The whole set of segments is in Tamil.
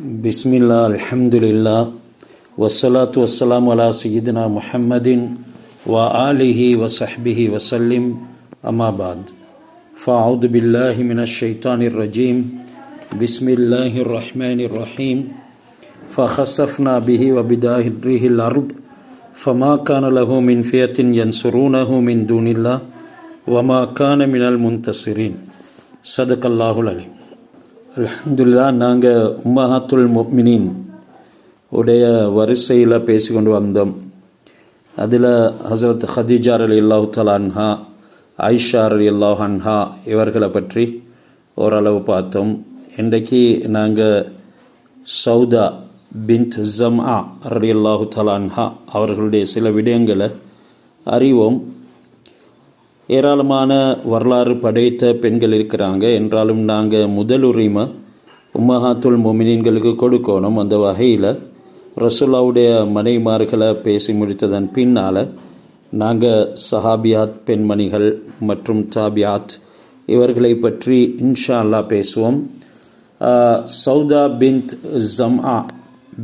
பிஸ்மில்லா அல்ஹம்துலில்லா வஸ்ஸலாத்து வஸ்ஸலாமு அலா சய்யிதினா முஹம்மதின் வ ஆலிஹி வ ஸஹ்பிஹி வஸல்லிம் அம்மா பாத் ஃபஅஊது பில்லாஹி மினஷ் ஷைத்தானிர் ரஜீம் பிஸ்மில்லாஹிர் ரஹ்மானிர் ரஹீம் ஃபஹஸஃப்னா பிஹி வ பிதாஹில் அர்த் ஃபமா கான லஹு மின் ஃபியத்தின் யன்சுரூனஹு மின் தூனில்லாஹ் வ மா கான மினல் முன்தஸிரீன் ஸதகல்லாஹுல் அலீம். அல்ஹம்துலில்லாஹ், நாங்கள் உம்மஹாத்துல் முஃமினீன் உடைய வரிசையில் பேசிக்கொண்டு வந்தோம். அதில் ஹஸரத் ஹதீஜா ரலியல்லாஹு தஆலா அன்ஹா, ஆயிஷா ரலியல்லாஹு அன்ஹா இவர்களை பற்றி ஓரளவு பார்த்தோம். இன்றைக்கு நாங்கள் சௌதா பின்த் ஜம்ஆ ரலியல்லாஹு தஆலா அன்ஹா அவர்களுடைய சில விடயங்களை அறிவோம். ஏராளமான வரலாறு படைத்த பெண்கள் இருக்கிறாங்க. என்றாலும் நாங்கள் முதலுரிமை உம்மஹாத்துல் முஃமினீன்களுக்கு கொடுக்கணும். அந்த வகையில் ரசூலுல்லாஹ்வுடைய மனைமார்களை பேசி முடித்ததன் பின்னால் நாங்கள் சஹாபியாத் பெண்மணிகள் மற்றும் தாபியாத் இவர்களை பற்றி இன்ஷா அல்லாஹ் பேசுவோம். சௌதா பின்த் ஜம்ஆ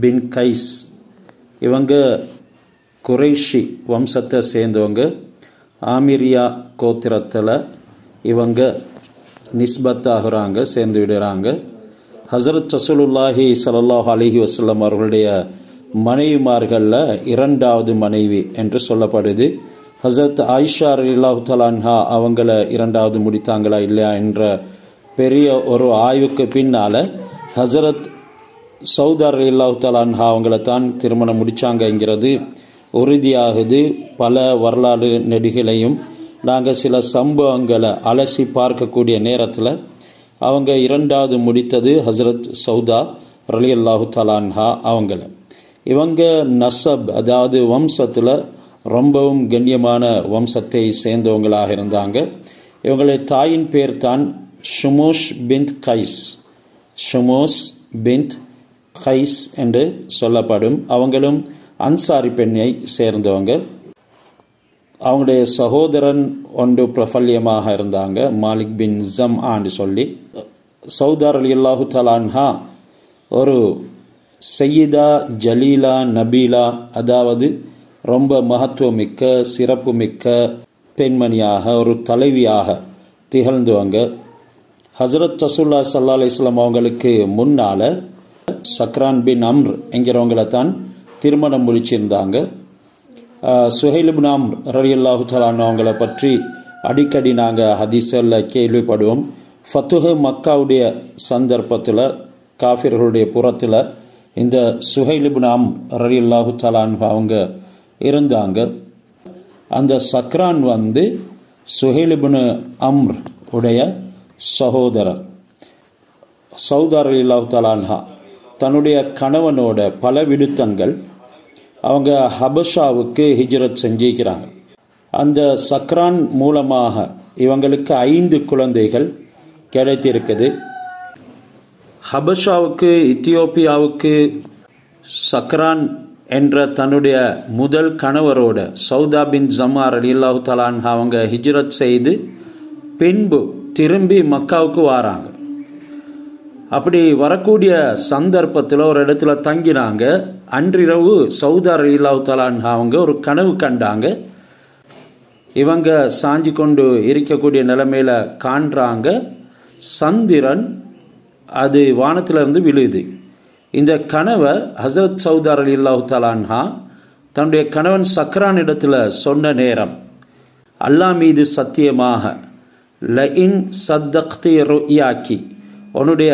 பின் கைஸ் இவங்க குறைஷி வம்சத்தை சேர்ந்தவங்க. ஆமிரியா கோத்திரத்தில் இவங்க நிஸ்பத்தாகிறாங்க, சேர்ந்து விடுறாங்க. ஹஸரத் ரசூலுல்லாஹி ஸல்லல்லாஹு அலைஹி வஸல்லம் அவர்களுடைய மனைவிமார்களில் இரண்டாவது மனைவி என்று சொல்லப்படுது. ஹஸரத் ஆயிஷா ரலியல்லாஹு தஆலா அன்ஹா அவங்கள இரண்டாவது முடித்தாங்களா இல்லையா என்ற பெரிய ஒரு ஆய்வுக்கு பின்னால் ஹஸரத் சௌதா ரலியல்லாஹு தஆலா அன்ஹா அவங்கள தான் திருமணம் முடித்தாங்கங்கிறது உறுதியாகுது. பல வரலாறு நெடுகளையும் நாங்கள் சில சம்பவங்களை அலசி பார்க்கக்கூடிய நேரத்தில் அவங்க இரண்டாவது முடித்தது ஹஸரத் சௌதா ரலியல்லாஹு தஆலா அன்ஹா அவங்கள. இவங்க நசப், அதாவது வம்சத்தில் ரொம்பவும் கண்ணியமான வம்சத்தை சேர்ந்தவங்களாக இருந்தாங்க. இவங்களுடைய தாயின் பேர் தான் ஷுமோஷ் பின்த் கைஸ். ஷுமோஸ் பின்த் கைஸ் என்று சொல்லப்படும். அவங்களும் அன்சாரி பெண்ணை சேர்ந்தவங்க. அவங்களுடைய சகோதரன் ஒன்று பிரபல்யமாக இருந்தாங்க, மாலிக் பின் ஜம்ஆன்னு சொல்லி. சௌதா ரலியல்லாஹு தஆலா அன்ஹா ஒரு சையிதா ஜலீலா நபீலா, அதாவது ரொம்ப மகத்துவமிக்க சிறப்புமிக்க பெண்மணியாக ஒரு தலைவியாக திகழ்ந்தவங்க. ஹஸரத் ரசூலுல்லாஹி ஸல்லல்லாஹு அலைஹி வஸல்லம் அவங்களுக்கு முன்னால் சக்ரான் பின் அம்ர் என்கிறவங்களை தான் திருமணம் முடிச்சிருந்தாங்க. சுஹைல் இப்னு அம்ர் ரலியல்லாஹு தஆலா அவங்கள பற்றி அடிக்கடி நாங்கள் ஹதீஸில் கேள்விப்படுவோம். ஃபத்துஹ் மக்காவுடைய சந்தர்ப்பத்தில் காஃபிர்களுடைய புறத்தில் இந்த சுஹைல் இப்னு அம்ர் ரலியல்லாஹு தஆலா அவங்க இருந்தாங்க. அந்த சக்ரான் சுஹைல் இப்னு அம்ர் உடைய சகோதரர். சௌதா ரலியல்லாஹு தஆலா அன்ஹா தன்னுடைய கணவனோட பல விடுத்தங்கள் அவங்க ஹபஷாவுக்கு ஹிஜ்ரத் செஞ்சிருக்கிறாங்க. அந்த சக்ரான் மூலமாக இவங்களுக்கு 5 குழந்தைகள் கிடைத்திருக்குது. ஹபஷாவுக்கு, இத்தியோப்பியாவுக்கு சக்ரான் என்ற தன்னுடைய முதல் கணவரோட சௌதா பின் ஜம்ஆ ரலியல்லாஹு தஆலா அன்ஹா அவங்க ஹிஜ்ரத் செய்து பின்பு திரும்பி மக்காவுக்கு வராங்க. அப்படி வரக்கூடிய சந்தர்ப்பத்தில் ஒரு இடத்துல தங்கினாங்க. அன்றிரவு சௌதா ரலியல்லாஹு தஆலா அன்ஹா அவங்க ஒரு கனவு கண்டாங்க. இவங்க சாஞ்சி கொண்டு இருக்கக்கூடிய நிலைமையில காண்றாங்க சந்திரன் அது வானத்திலிருந்து விழுது. இந்த கனவை ஹஸரத் சௌதா ரலியல்லாஹு தஆலா அன்ஹா தன்னுடைய கணவன் சக்ரான் இடத்துல சொன்ன நேரம், அல்லாஹ் மீது சத்தியமாக லஇன் சத்தக்தி ருயாக்கி, உன்னுடைய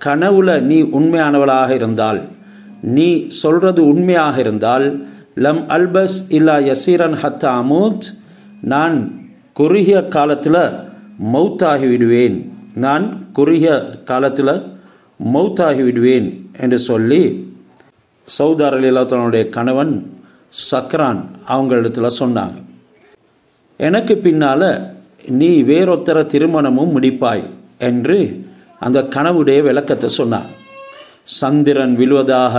கனவுல நீ உண்மையானவளாக இருந்தால், நீ சொல்றது உண்மையாக இருந்தால், லம் அல்பஸ் இல்லா யசீரன் ஹத்தா அமூத், நான் குறுகிய காலத்தில் மௌத்தாகி விடுவேன், நான் குறுகிய காலத்தில் மௌத்தாகி விடுவேன் என்று சொல்லி சௌதா ரலியல்லாஹு தஆலாவுடைய கணவன் சக்ரான் அவங்களிடத்துல சொன்னாங்க. எனக்கு பின்னால் நீ வேறொத்தர திருமணமும் முடிப்பாய் என்று அந்த கனவுடைய விளக்கத்தை சொன்னார். சந்திரன் விழுவதாக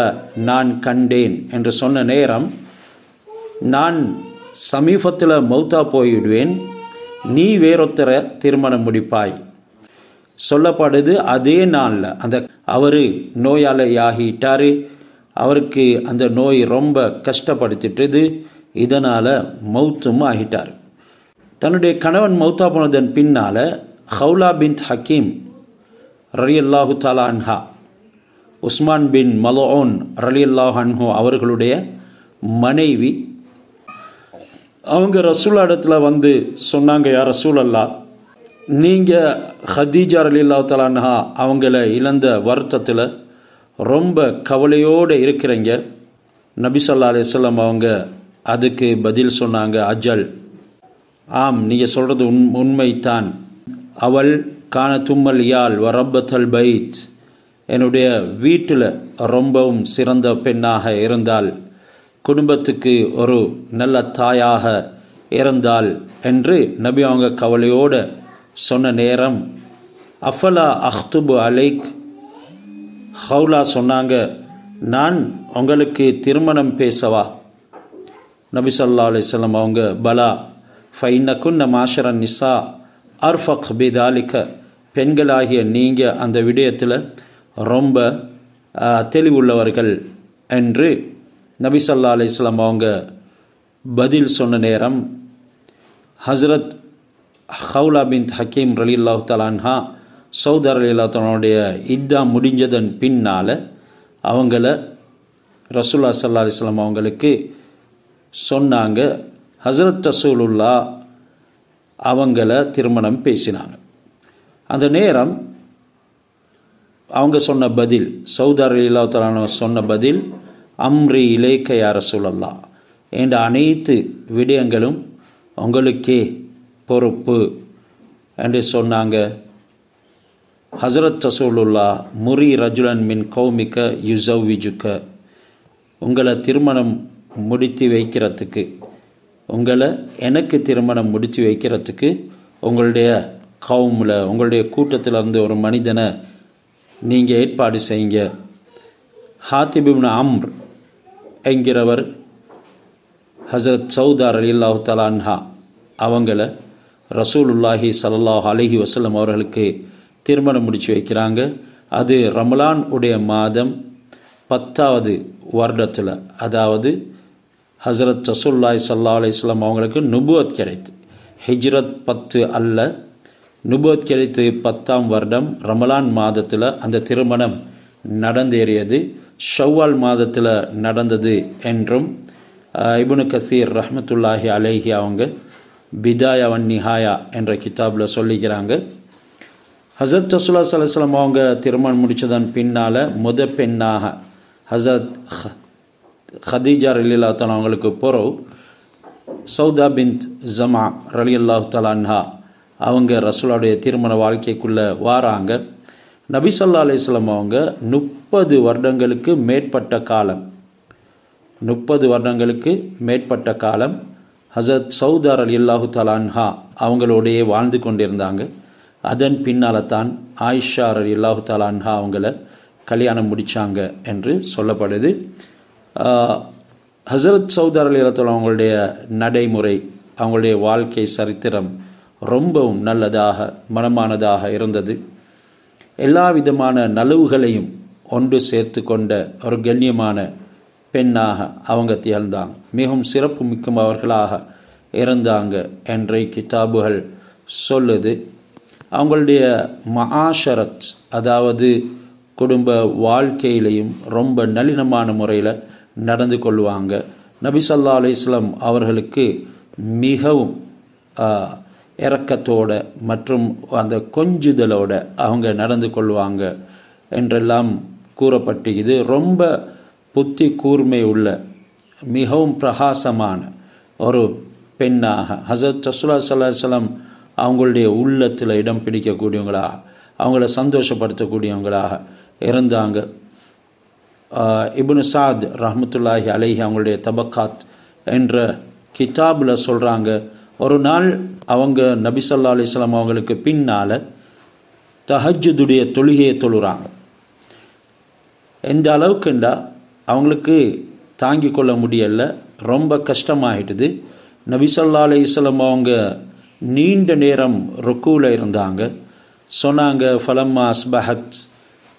நான் கண்டேன் என்று சொன்ன நேரம், நான் சமீபத்தில் மௌத்தா போய்விடுவேன், நீ வேறொத்தர திருமணம் முடிப்பாய். சொல்லப்படுது. அதே நாளில் அவர் நோயாளியாகிட்டார். அவருக்கு அந்த நோய் ரொம்ப கஷ்டப்படுத்திட்டது. இதனால் மௌத்தும் ஆகிட்டார். தன்னுடைய கணவன் மௌத்தா போனதன் பின்னால் ஹவுலா பின் ஹக்கீம் ரலியல்லாஹு தஆலா அன்ஹா, உஸ்மான் பின் மலூன் ரலியல்லாஹு அன்ஹு அவர்களுடைய மனைவி, அவங்க ரசூல் இடத்துல வந்து சொன்னாங்க, யா ரசூல் அல்லாஹ், நீங்கள் ஹதீஜா ரலியல்லாஹு தஆலா அன்ஹா அவங்கள இழந்த வருத்தத்தில் ரொம்ப கவலையோடு இருக்கிறீங்க. நபி ஸல்லல்லாஹு அலைஹி வஸல்லம் அவங்க அதுக்கு பதில் சொன்னாங்க, அஜல், ஆம், நீங்கள் சொல்கிறது உண்மைத்தான். அவள் கான தும்மல் யால் வரப்பத்தல் பைத், என்னுடைய வீட்டில் ரொம்பவும் சிறந்த பெண்ணாக இருந்தால், குடும்பத்துக்கு ஒரு நல்ல தாயாக இருந்தால் என்று நபி அவங்க கவலையோடு சொன்ன நேரம், அஃபலா அஹ்துபு அலைக், ஹவுலா சொன்னாங்க, நான் உங்களுக்கு திருமணம் பேசவா? நபி ஸல்லல்லாஹு அலைஹி வஸல்லம் அவங்க, பலா ஃபைன்னகுன்ன மாஷரன் நிசா அர்ஃபக் பிதாலிக, பெண்களாகிய நீங்கள் அந்த விடயத்தில் ரொம்ப தெளிவுள்ளவர்கள் என்று நபி ஸல்லல்லாஹு அலைஹி வஸல்லம் அவங்க பதில் சொன்ன நேரம், ஹஸ்ரத் ஹவுலா பின் ஹக்கீம் ரலியல்லாஹு தஆலா அன்ஹா சௌதர் ரலியல்லாஹு தஆலாவுடைய இத்தா முடிஞ்சதன் பின்னால் அவங்கள ரசூலுல்லாஹி ஸல்லல்லாஹு அலைஹி வஸல்லம் அவங்களுக்கு சொன்னாங்க, ஹஸ்ரத் ரசூலுல்லா அவங்கள திருமணம் பேசினாங்க. அந்த நேரம் அவங்க சொன்ன பதில், சௌதர் ரலியல்லாஹு தஆலா சொன்ன பதில், அம்ரி இலைக்க யா ரசூலல்லாஹ், என்ற அனைத்து விடயங்களும் உங்களுக்கே பொறுப்பு என்று சொன்னாங்க. ஹஸ்ரத் ரசூலுல்லா, முரி ரஜுலன் மின் கௌமிக்க யுஸவ்விஜுக்க, உங்களை திருமணம் முடித்து வைக்கிறதுக்கு, எனக்கு திருமணம் முடித்து வைக்கிறதுக்கு உங்களுடைய கவுமில், உங்களுடைய கூட்டத்தில் இருந்து ஒரு மனிதனை நீங்கள் ஏற்பாடு செய்யுங்க. ஹாத்திப் இப்னு அம்ர் என்கிறவர் ஹஸரத் சௌதா ரலியல்லாஹு தஆலா அன்ஹா அவங்கள ரசூலுல்லாஹி ஸல்லல்லாஹு அலைஹி வஸல்லம் அவர்களுக்கு திருமணம் முடித்து வைக்கிறாங்க. அது ரமலான் உடைய மாதம் 10வது வருடத்தில், அதாவது ஹஸரத் ரசூலுல்லாஹி ஸல்லல்லாஹு அலைஹி வஸல்லம் அவங்களுக்கு நுபுவத் கிடைத்து, ஹிஜ்ரத் 10 அல்ல, நுபுவத் கிடைத்து 10ஆம் வருடம் ரமலான் மாதத்தில் அந்த திருமணம் நடந்தேறியது. ஷவ்வால் மாதத்தில் நடந்தது என்றும் இப்னு கசீர் ரஹ்மத்துல்லாஹி அலைஹி அவங்க பிதாயா வன் நிஹாயா என்ற கிதாபில் சொல்லிக்கிறாங்க. ஹஸரத் ரசூலுல்லாஹி ஸல்லல்லாஹு அலைஹி வஸல்லம் அவங்க திருமணம் முடித்ததன் பின்னால் பெண்ணாக ஹஸரத் ஹதீஜா ரலியல்லாஹு தஆலா அவங்களுக்கு பிறகு சௌதா பின்த் ஜமா ரலியல்லாஹு தஆலா அன்ஹா அவங்க ரசூலுடைய திருமண வாழ்க்கைக்குள்ளே வாராங்க. நபி ஸல்லல்லாஹு அலைஹி வஸல்லம் அவங்க 30 வருடங்களுக்கு மேற்பட்ட காலம், 30 வருடங்களுக்கு மேற்பட்ட காலம் ஹஸரத் சௌதா ரலியல்லாஹு தஆலா அன்ஹா அவங்களோடையே வாழ்ந்து கொண்டிருந்தாங்க. அதன் பின்னால் தான் ஆயிஷா ரலியல்லாஹு தஆலா அன்ஹா அவங்கள கல்யாணம் முடித்தாங்க என்று சொல்லப்படுது. ஹஸரத் சௌதா ரலியல்லாஹு தஆலா அவங்களுடைய நடைமுறை, அவங்களுடைய வாழ்க்கை சரித்திரம் ரொம்பவும் நல்லதாக மனமானதாக இருந்தது. எல்லா விதமான நலவுகளையும் ஒன்று சேர்த்து கொண்ட ஒரு கண்ணியமான பெண்ணாக அவங்க திகழ்ந்தாங்க. மிகவும் சிறப்பு மிக்கவர்களாக இருந்தாங்க என்ற கிதாபுகள் சொல்லுது. அவங்களுடைய மஆஷரத், அதாவது குடும்ப வாழ்க்கையிலையும் ரொம்ப நளினமான முறையில் நடந்து கொள்வாங்க. நபி ஸல்லல்லாஹு அலைஹி வஸல்லம் அவர்களுக்கு மிகவும் இரக்கத்தோட மற்றும் அந்த கொஞ்சுதலோட அவங்க நடந்து கொள்வாங்க என்றெல்லாம் கூறப்பட்டிருக்குது. ரொம்ப புத்தி கூர்மை உள்ள மிகவும் பிரகாசமான ஒரு பெண்ணாக ஹஸரத் ரசூலுல்லாஹி ஸல்லல்லாஹு அலைஹி வஸல்லம் அவங்களுடைய உள்ளத்தில் இடம் பிடிக்கக்கூடியவங்களாக, அவங்கள சந்தோஷப்படுத்தக்கூடியவங்களாக இருந்தாங்க. இப்னு சாத் ரஹ்மத்துல்லாஹி அலைஹி அவங்களுடைய தபக்காத் என்ற கிதாபில் சொல்கிறாங்க, ஒரு நாள் அவங்க நபி ஸல்லல்லாஹு அலைஹி வஸல்லம் அவங்களுக்கு பின்னால் தஹஜ்ஜுடைய தொழுகையை தொழுகிறாங்க. எந்த அளவுக்குண்டா அவங்களுக்கு தாங்கி கொள்ள முடியலை, ரொம்ப கஷ்டமாகிட்டுது. நபி ஸல்லல்லாஹு அலைஹி வஸல்லம் அவங்க நீண்ட நேரம் ருக்கூவில் இருந்தாங்க. சொன்னாங்க, ஃபலம்மா அஸ்பஹத்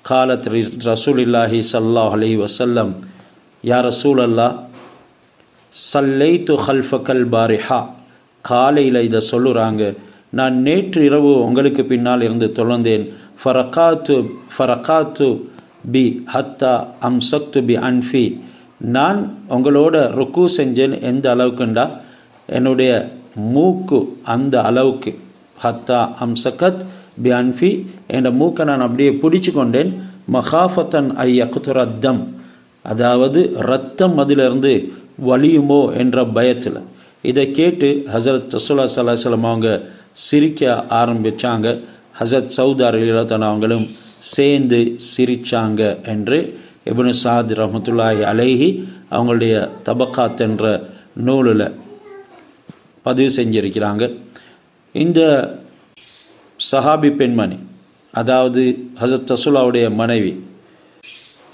காலத் ரசூலில்லாஹி ஸல்லல்லாஹு அலைஹி வஸல்லம், யா ரசூலல்லாஹ் சல்லைத்து ஹல்ஃபக்கல் பாரிஹா, காலையில் இதை சொல்லுறாங்க, நான் நேற்று இரவு உங்களுக்கு பின்னால் இருந்து தொழுந்தேன். ஃபரகாத்து பி ஹத்தா அம்சக்து பி அன்ஃபி, நான் உங்களோட ருக்கு செஞ்சேன் எந்த அளவுக்குண்டா என்னுடைய மூக்கு அந்த அளவுக்கு, ஹத்தா அம்சகத் பி அன்ஃபி, என் மூக்கை நான் அப்படியே பிடிச்சு கொண்டேன். மஹாஃபத்தன் ஐ யக்துரத்தம், அதாவது ரத்தம் அதிலிருந்து வலியுமோ என்ற பயத்தில். இதை கேட்டு ஹசரத் ரசூலுல்லாஹி ஸல்லல்லாஹு அலைஹி வஸல்லம் அவங்க சிரிக்க ஆரம்பித்தாங்க. ஹசரத் சௌதா ரலியல்லாஹு அவங்களும் சேர்ந்து சிரித்தாங்க என்று இப்னு சாத் ரஹ்மத்துல்லாஹி அலைஹி அவங்களுடைய தபக்காத் என்ற நூலில் பதிவு செஞ்சிருக்கிறாங்க. இந்த சஹாபி பெண்மணி, அதாவது ஹசரத் ரசூலுல்லாஹுடைய மனைவி,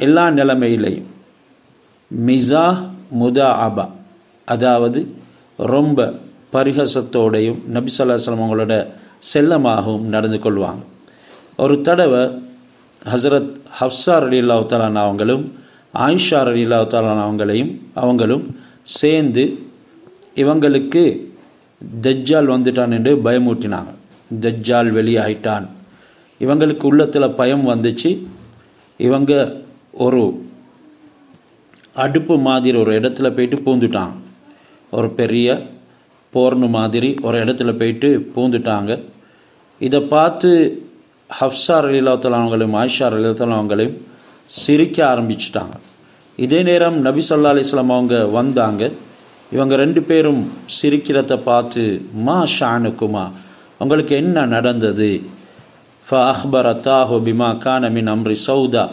எல்லா நிலைமையிலையும் மிஸா முதாஅபா, அதாவது ரொம்ப பரிஹசத்தோடையும் நபி ஸல்லல்லாஹு அலைஹி வஸல்லம் அவங்களோட செல்லமாகவும் நடந்து கொள்வாங்க. ஒரு தடவை ஹசரத் ஹப்ஸா ரலியல்லாஹு தஆலா அவங்களும் ஆயிஷா ரலியல்லாஹு தஆலா அவங்களும் சேர்ந்து இவங்களுக்கு தஜ்ஜால் வந்துட்டான் என்று பயமூட்டினாங்க. தஜ்ஜால் வெளியாயிட்டான். இவங்களுக்கு உள்ளத்தில் பயம் வந்துச்சு. இவங்க ஒரு அடுப்பு மாதிரி ஒரு இடத்துல போயிட்டு பூந்துட்டாங்க. ஒரு பெரிய போர்னு மாதிரி ஒரு இடத்துல போயிட்டு பூந்துட்டாங்க. இதை பார்த்து ஹப்ஸா ரலியல்லாஹு தஆலா அவங்களையும் ஆயிஷா ரலியல்லாஹு தஆலா அவங்களையும் சிரிக்க ஆரம்பிச்சிட்டாங்க. இதே நேரம் நபி ஸல்லல்லாஹு அலைஹி வஸல்லம் அவங்க வந்தாங்க. இவங்க ரெண்டு பேரும் சிரிக்கிறத பார்த்து, மா ஷானுக்குமா, உங்களுக்கு என்ன நடந்தது? ஃப அஹ்பரத்தாஹு பிமா கான மின் அம்ரி சௌதா,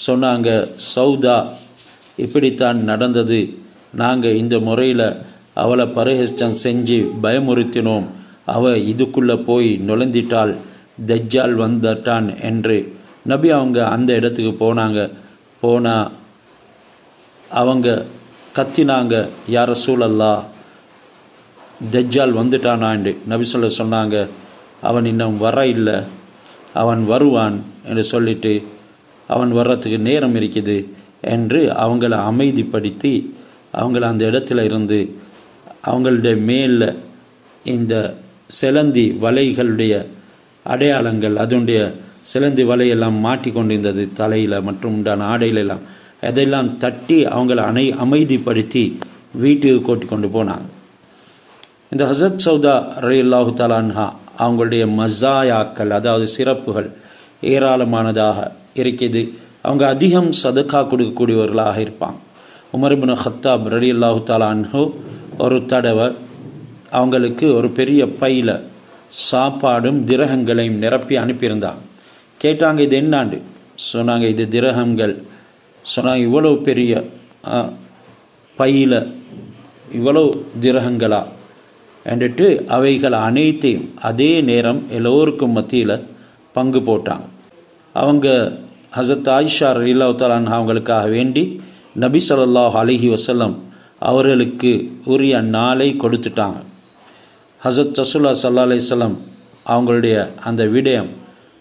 சொன்னாங்க, சௌதா இப்படித்தான் நடந்தது, நாங்கள் இந்த முறையில் அவளை பரிஹசம் செஞ்சு பயமுறுத்தினோம், அவள் இதுக்குள்ளே போய் நுழைந்திட்டாள், தஜ்ஜால் வந்துட்டான் என்று. நபி அவங்க அந்த இடத்துக்கு போனால் அவங்க கத்தினாங்க, யா ரசூலல்லாஹ் தஜ்ஜால் வந்துட்டானாண்டு. நபி சொன்னாங்க, அவன் இன்னும் வர இல்லை, அவன் வருவான் என்று சொல்லிட்டு, அவன் வர்றதுக்கு நேரம் இருக்குது என்று அவங்கள அமைதிப்படுத்தி அவங்கள அந்த இடத்துல இருந்து அவங்களுடைய மேலே இந்த சிலந்தி வலைகளுடைய அடையாளங்கள், அதனுடைய சிலந்தி வலையெல்லாம் மாட்டி கொண்டிருந்தது தலையில் மற்றும் உண்டான ஆடையிலெல்லாம், அதெல்லாம் தட்டி அவங்கள அமைதிப்படுத்தி வீட்டுக்கு கூட்டி கொண்டு போனாங்க. இந்த ஹசரத் சௌதா ரலியல்லாஹு தஆலா அன்ஹா அவங்களுடைய மஸாயாக்கள், அதாவது சிறப்புகள் ஏராளமானதாக இருக்குது. அவங்க அதிகம் சதக்கா கொடுக்கக்கூடியவர்களாக இருப்பாங்க. உமர் இப்னு ஹத்தாப் ரலியல்லாஹு தஆலா அன்ஹு ஒரு தடவை அவங்களுக்கு ஒரு பெரிய பையில் சாப்பாடும் திரகங்களையும் நிரப்பி அனுப்பியிருந்தாங்க. கேட்டாங்க, இது என்னாண்டு? சொன்னாங்க, இது திரகங்கள். சொன்னாங்க, இவ்வளவு பெரிய பையில் இவ்வளவு திரகங்களா என்றிட்டு அவைகள் அனைத்தையும் அதே நேரம் எல்லோருக்கும் மத்தியில் பங்கு போட்டாங்க. அவங்க ஹஸரத் ஆயிஷா ரலியல்லாஹு தஆலா அன்ஹா அவங்களுக்காக வேண்டி நபி ஸல்லல்லாஹு அலைஹி வஸல்லம் அவர்களுக்கு உரிய நாளை கொடுத்துட்டாங்க. ஹஸரத் ரசூலுல்லாஹி ஸல்லல்லாஹு அலைஹி வஸல்லம் அவங்களுடைய அந்த விடயம்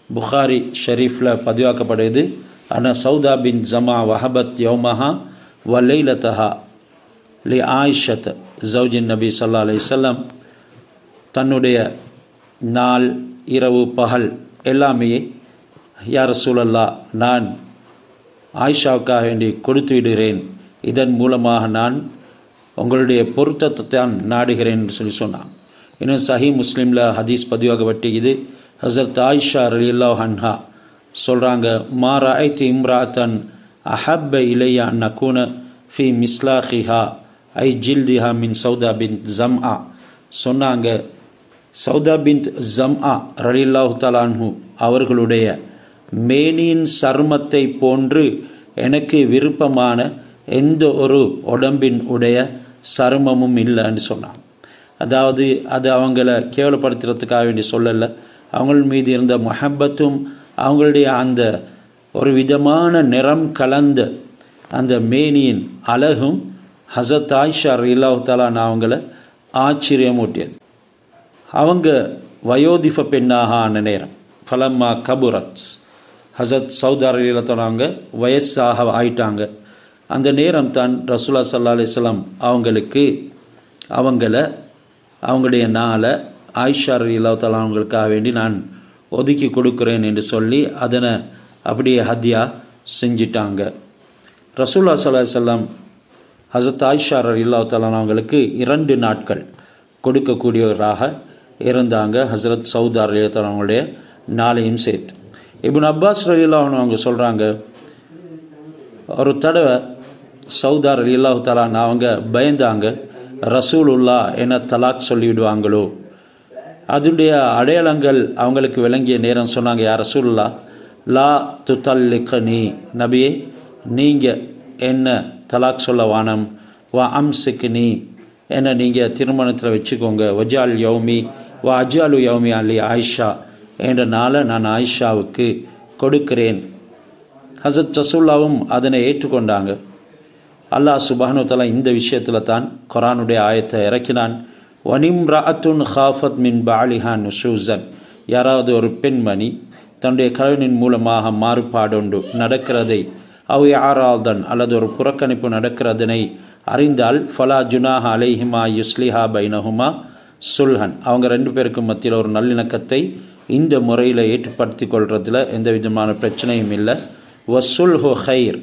புகாரி ஷரீஃபில் பதிவாக்கப்படுது. ஆனால் சௌதா பின் ஜமா வஹபத் யௌமஹா வ லைலத்தஹா லி ஆயிஷத் ஜௌஜின் நபி ஸல்லல்லாஹு அலைஹி வஸல்லம், தன்னுடைய நாள் இரவு பகல் எல்லாமே, யா ரசூலல்லாஹ் நான் ஆயிஷாவுக்காக வேண்டி கொடுத்து விடுகிறேன், இதன் மூலமாக நான் உங்களுடைய பொருத்தத்தை தான் நாடுகிறேன் என்று சொன்னான். இன்னும் சஹீ முஸ்லீமில் ஹதீஸ் பதிவாகப்பட்டு இது ஹஸரத் ஆயிஷா ரலியல்லாஹு அன்ஹா சொல்கிறாங்க, மா ரஅய்து இம்ராஅத்தன் அஹப்ப இலைய அன் அகூன ஃபி மிஸ்லாஹிஹா ஐ ஜில்திஹா மின் சௌதா பின் ஜம்ஆ. சொன்னாங்க, சௌதா பின் ஜம்ஆ ரலியல்லாஹு தஆலா அன்ஹு அவர்களுடைய மேனியின் சர்மத்தை போன்று எனக்கு விருப்பமான எந்த ஒரு உடம்பின் உடைய சருமமும் இல்லைன்னு சொன்னாங்க. அதாவது அது அவங்கள கேவலப்படுத்துறதுக்காக வேண்டி சொல்லலை, அவங்கள் மீது இருந்த முஹப்பத்தும் அவங்களுடைய அந்த ஒரு விதமான நிறம் கலந்த அந்த மேனியின் அழகும் ஹஸரத் ஆயிஷா ரலியல்லாஹு தஆலா அவங்கள ஆச்சரியமூட்டியது. அவங்க வயோதிப பெண்ணாக ஆன நேரம், ஃபலம்மா கபுரத், ஹசரத் சௌதார் ரலியல்லாஹு வயசாக ஆயிட்டாங்க. அந்த நேரம் தான் ரசூலுல்லாஹி ஸல்லல்லாஹு அலைஹி வஸல்லம் அவங்களுடைய நாளை ஆயிஷா ரலியல்லாஹு அவங்களுக்காக வேண்டி நான் ஒதுக்கி கொடுக்குறேன் என்று சொல்லி அதனை அப்படியே ஹத்யா செஞ்சிட்டாங்க. ரசூலுல்லாஹி ஸல்லல்லாஹு அலைஹி வஸல்லம் ஹசரத் ஆயிஷா ரலியல்லாஹு அவங்களுக்கு 2 நாட்கள் கொடுக்கக்கூடியவராக இருந்தாங்க. ஹசரத் சௌதார் ரலியல்லாஹு அவங்களுடைய நாளையும் சேர்த்து. இப்னு அப்பாஸ் ரலியல்லாஹு அவங்க சொல்கிறாங்க, ஒரு தடவை சௌதார் ரலியல்லாஹு தஆலா அவங்க பயந்தாங்க, ரசூலுல்லா என்ன தலாக் சொல்லிவிடுவாங்களோ. அதனுடைய அடையாளங்கள் அவங்களுக்கு விளங்கிய நேரம் சொன்னாங்க, யா ரசூலுல்லா லா துதல்லிக்னி, நபியே நீங்கள் என்ன தலாக் சொல்ல வானம், வா அம்சிக்னி, என்ன நீங்கள் திருமணத்தில் வச்சுக்கோங்க, வஜால் யௌமி வா அஜாலு யௌமி அலி ஆயிஷா, என்ற நாளை நான் ஆயிஷாவுக்கு கொடுக்கிறேன். ஹசரத் ரசூலுல்லாவும் அதனை ஏற்றுக்கொண்டாங்க. அல்லாஹ் சுப்ஹானஹு வ தஆலா இந்த விஷயத்தில் தான் குர்ஆனுடைய ஆயத்தை இறக்கினான். வனிம்ரஅத்துன் ஹாஃபத் மின் பாலிஹா நுஷூசன், யாராவது ஒரு பெண்மணி தன்னுடைய கணவனின் மூலமாக மாறுபாடொன்று நடக்கிறதை, அவ் யாரால்தான் அல்லது ஒரு புறக்கணிப்பு நடக்கிறதனை அறிந்தால், ஃபலா ஜுனாஹ அலைஹிமா யுஸ்லிஹா பைனஹுமா சுல்ஹன், அவங்க 2 பேருக்கும் மத்தியில் ஒரு நல்லிணக்கத்தை இந்த முறையில் ஏற்படுத்தி கொள்றதுல எந்த விதமான பிரச்சனையும் இல்லை. வசுல்ஹு ஹைர்,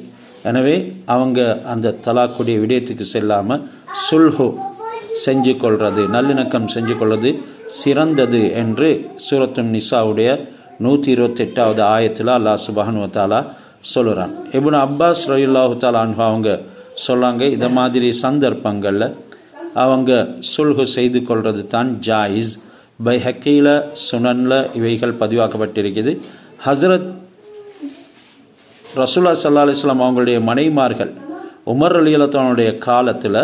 எனவே அவங்க அந்த தலாக்குடைய விடயத்துக்கு செல்லாமல் சுல்ஹு செஞ்சு கொள்வது, நல்லிணக்கம் செஞ்சு கொள்வது சிறந்தது என்று சூரத்துன் நிசாவுடைய 128வது ஆயத்தில் அல்லாஹ் சுப்ஹானஹு வ தஆலா சொல்கிறான். இப்னு அப்பாஸ் ரலியல்லாஹு தஆலா அன்ஹு அவங்க சொல்லாங்க, இதை மாதிரி சந்தர்ப்பங்களில் அவங்க சுல்ஹு செய்து கொள்வது தான் ஜாயிஸ். பைஹக்கீல சுனனில் இவைகள் பதிவாக்கப்பட்டிருக்குது. ஹசரத் ரசூலுல்லாஹி ஸல்லல்லாஹு அலைஹி வஸல்லம் அவங்களுடைய மனைமார்கள் உமர் ரலியல்லாஹு காலத்தில்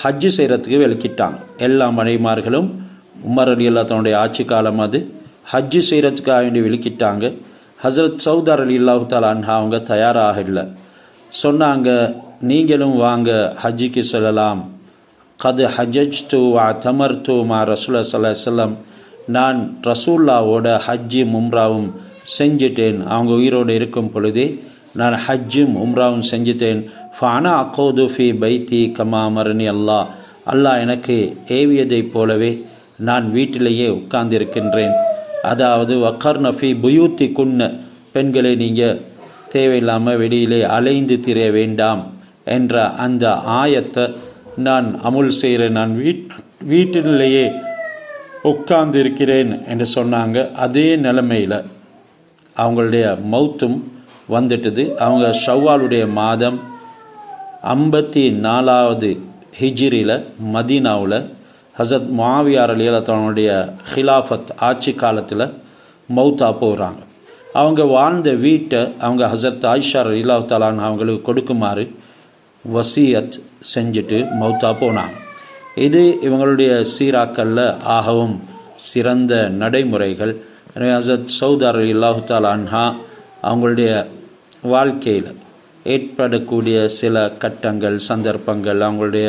ஹஜ்ஜு செய்கிறதுக்கு விளக்கிட்டாங்க. எல்லா மனைமார்களும் உமர் ரலியல்லாஹு ஆட்சி காலம் அது ஹஜ்ஜு செய்கிறதுக்காக வேண்டி விளக்கிட்டாங்க. ஹசரத் சௌதார் ரலியல்லாஹு தஆலா அன்ஹா அவங்க தயாராக இல்லை. சொன்னாங்க, நீங்களும் வாங்க ஹஜ்ஜுக்கு செல்லலாம். கது ஹஜ்ஜு வா தமர்த்து மா ரசூலுல்லாஹி ஸல்லல்லாஹு அலைஹி வஸல்லம், நான் ரசூல்லாவோட ஹஜ்ஜும் உம்ராவும் செஞ்சிட்டேன். அவங்க உயிரோடு இருக்கும் பொழுதே நான் ஹஜ்ஜும் உம்ராவும் செஞ்சிட்டேன். ஃபானா அகோது ஃபி பைத்தி கமா மரனி அல்லாஹ், அல்லாஹ் எனக்கு ஏவியதைப் போலவே நான் வீட்டிலேயே உட்கார்ந்திருக்கின்றேன். அதாவது வக்கர்ன ஃபி புயூத்தி குன்ன, பெண்களை நீங்கள் தேவையில்லாமல் வெளியிலே அலைந்து திரிய வேண்டாம் என்ற அந்த ஆயத்தை நான் அமுல் செய்கிறேன். நான் வீட்டிலேயே உட்கார்ந்து இருக்கிறேன் என்று சொன்னாங்க. அதே நிலைமையில் அவங்களுடைய மௌத்தும் வந்துட்டுது. அவங்க ஷவ்வாலுடைய மாதம் 54வது ஹிஜ்ரியில் மதீனாவில் ஹசரத் முஆவியா ரலியல்லாஹு அன்ஹுடைய ஹிலாஃபத் ஆட்சி காலத்தில் மௌத்தா போகிறாங்க. அவங்க வாழ்ந்த வீட்டை அவங்க ஹசரத் ஆயிஷா ரலியல்லாஹு தஆலா அவங்களுக்கு கொடுக்குமாறு வசியத் செஞ்சுட்டு மௌத்தா போனாங்க. இது இவங்களுடைய சீராக்களில் ஆகவும் சிறந்த நடைமுறைகள். எனவே ஹசரத் சௌதார் ரலியல்லாஹு தஆலா அன்ஹா அவங்களுடைய வாழ்க்கையில் ஏற்படக்கூடிய சில கட்டங்கள், சந்தர்ப்பங்கள், அவங்களுடைய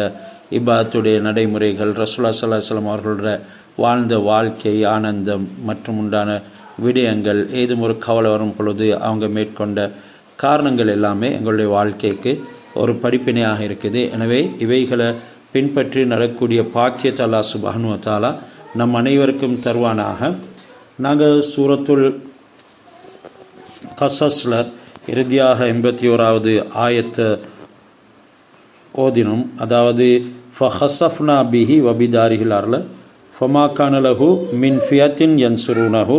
இபாத்துடைய நடைமுறைகள், ரசூலுல்லாஹி ஸல்லல்லாஹு அலைஹி வஸல்லம் அவர்களோட வாழ்ந்த வாழ்க்கை, ஆனந்தம் மற்றும் உண்டான விடயங்கள், ஏதும் ஒரு கவலை வரும் பொழுது அவங்க மேற்கொண்ட காரணங்கள் எல்லாமே எங்களுடைய வாழ்க்கைக்கு ஒரு படிப்பினையாக இருக்குது. எனவே இவைகளை பின்பற்றி நடக்கூடிய பாக்கியத்தை அல்லாஹ் சுப்ஹானஹு வ தஆலா நம் அனைவருக்கும் தருவானாக. நாங்கள் சூரத்துல் கஸஸில் இறுதியாக 81வது ஆயத்தை ஓதினோம். அதாவது ஃபஹஸஃப்னா பிஹி வபிதாரிஹில் அர்ல ஃபமா கான லஹு மின் ஃபியத்தின் யன்சுருனஹு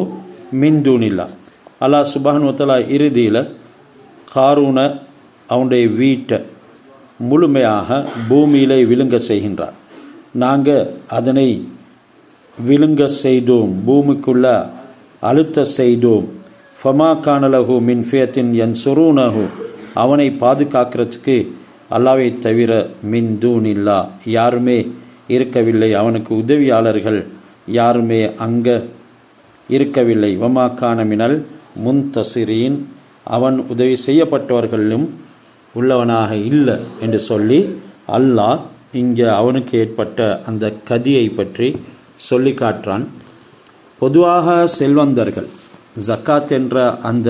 மின் தூனில்லா. அல்லாஹ் சுப்ஹானஹு வ தஆலா இறுதியில் காரூனை அவனுடைய வீட்டை முழுமையாக பூமியிலே விழுங்க செய்கின்றார். நாங்கள் அதனை விழுங்க செய்தோம், பூமிக்குள்ள அழுத்த செய்தோம். ஃபமா கானலஹு மின் ஃபியத்தின் யன்சுருனஹு, அவனை பாதுகாக்கிறதுக்கு அல்லாவை தவிர மின் தூனில்லா யாருமே இருக்கவில்லை, அவனுக்கு உதவியாளர்கள் யாருமே அங்கே இருக்கவில்லை. வமா கான மினல் முன்தசிரீன், அவன் உதவி செய்யப்பட்டவர்களும் உள்ளவனாக இல்லை என்று சொல்லி அல்லாஹ் இங்கே அவனுக்கு ஏற்பட்ட அந்த கதியை பற்றி சொல்லி காட்டுறான். பொதுவாக செல்வந்தர்கள் ஜக்காத் என்ற அந்த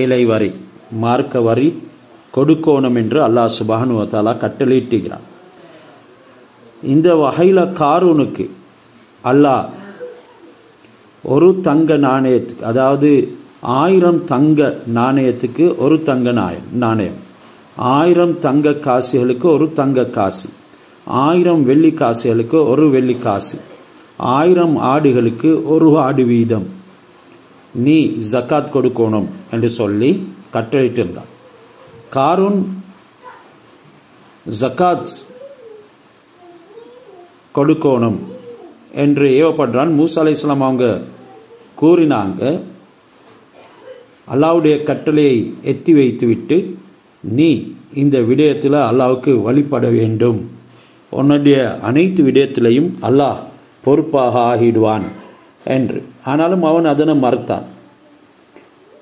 ஏழை வரி மார்க்க வரி கொடுக்கணும் என்று அல்லாஹ் சுப்ஹானஹு வ தஆலா கட்டளையிட்டுகிறான். இந்த வகையில் காரூனுக்கு அல்லாஹ் ஒரு தங்க நாணயத்துக்கு, அதாவது 1000 தங்க நாணயத்துக்கு ஒரு தங்க நாணயம், 1000 தங்க காசுகளுக்கு ஒரு தங்க காசு, 1000 வெள்ளி காசுகளுக்கு ஒரு வெள்ளி காசு, 1000 ஆடுகளுக்கு ஒரு ஆடு வீதம் நீ ஜக்காத் கொடுக்கணும் என்று சொல்லி கட்டளையிட்டிருந்தான். காரூன் ஜக்காத் கொடுக்கணும் என்று ஏவப்படுறான். மூசா அலைஹிஸ்ஸலாம் அவங்க கூறினாங்க, அல்லாஹ்வுடைய கட்டளையை எத்தி வைத்துவிட்டு நீ இந்த விடயத்தில் அல்லாஹ்வுக்கு வழிபட வேண்டும், உன்னுடைய அனைத்து விடயத்திலையும் அல்லாஹ் பொறுப்பாக ஆகிடுவான் என்று. ஆனாலும் அவன் அதனை மறுத்தான்.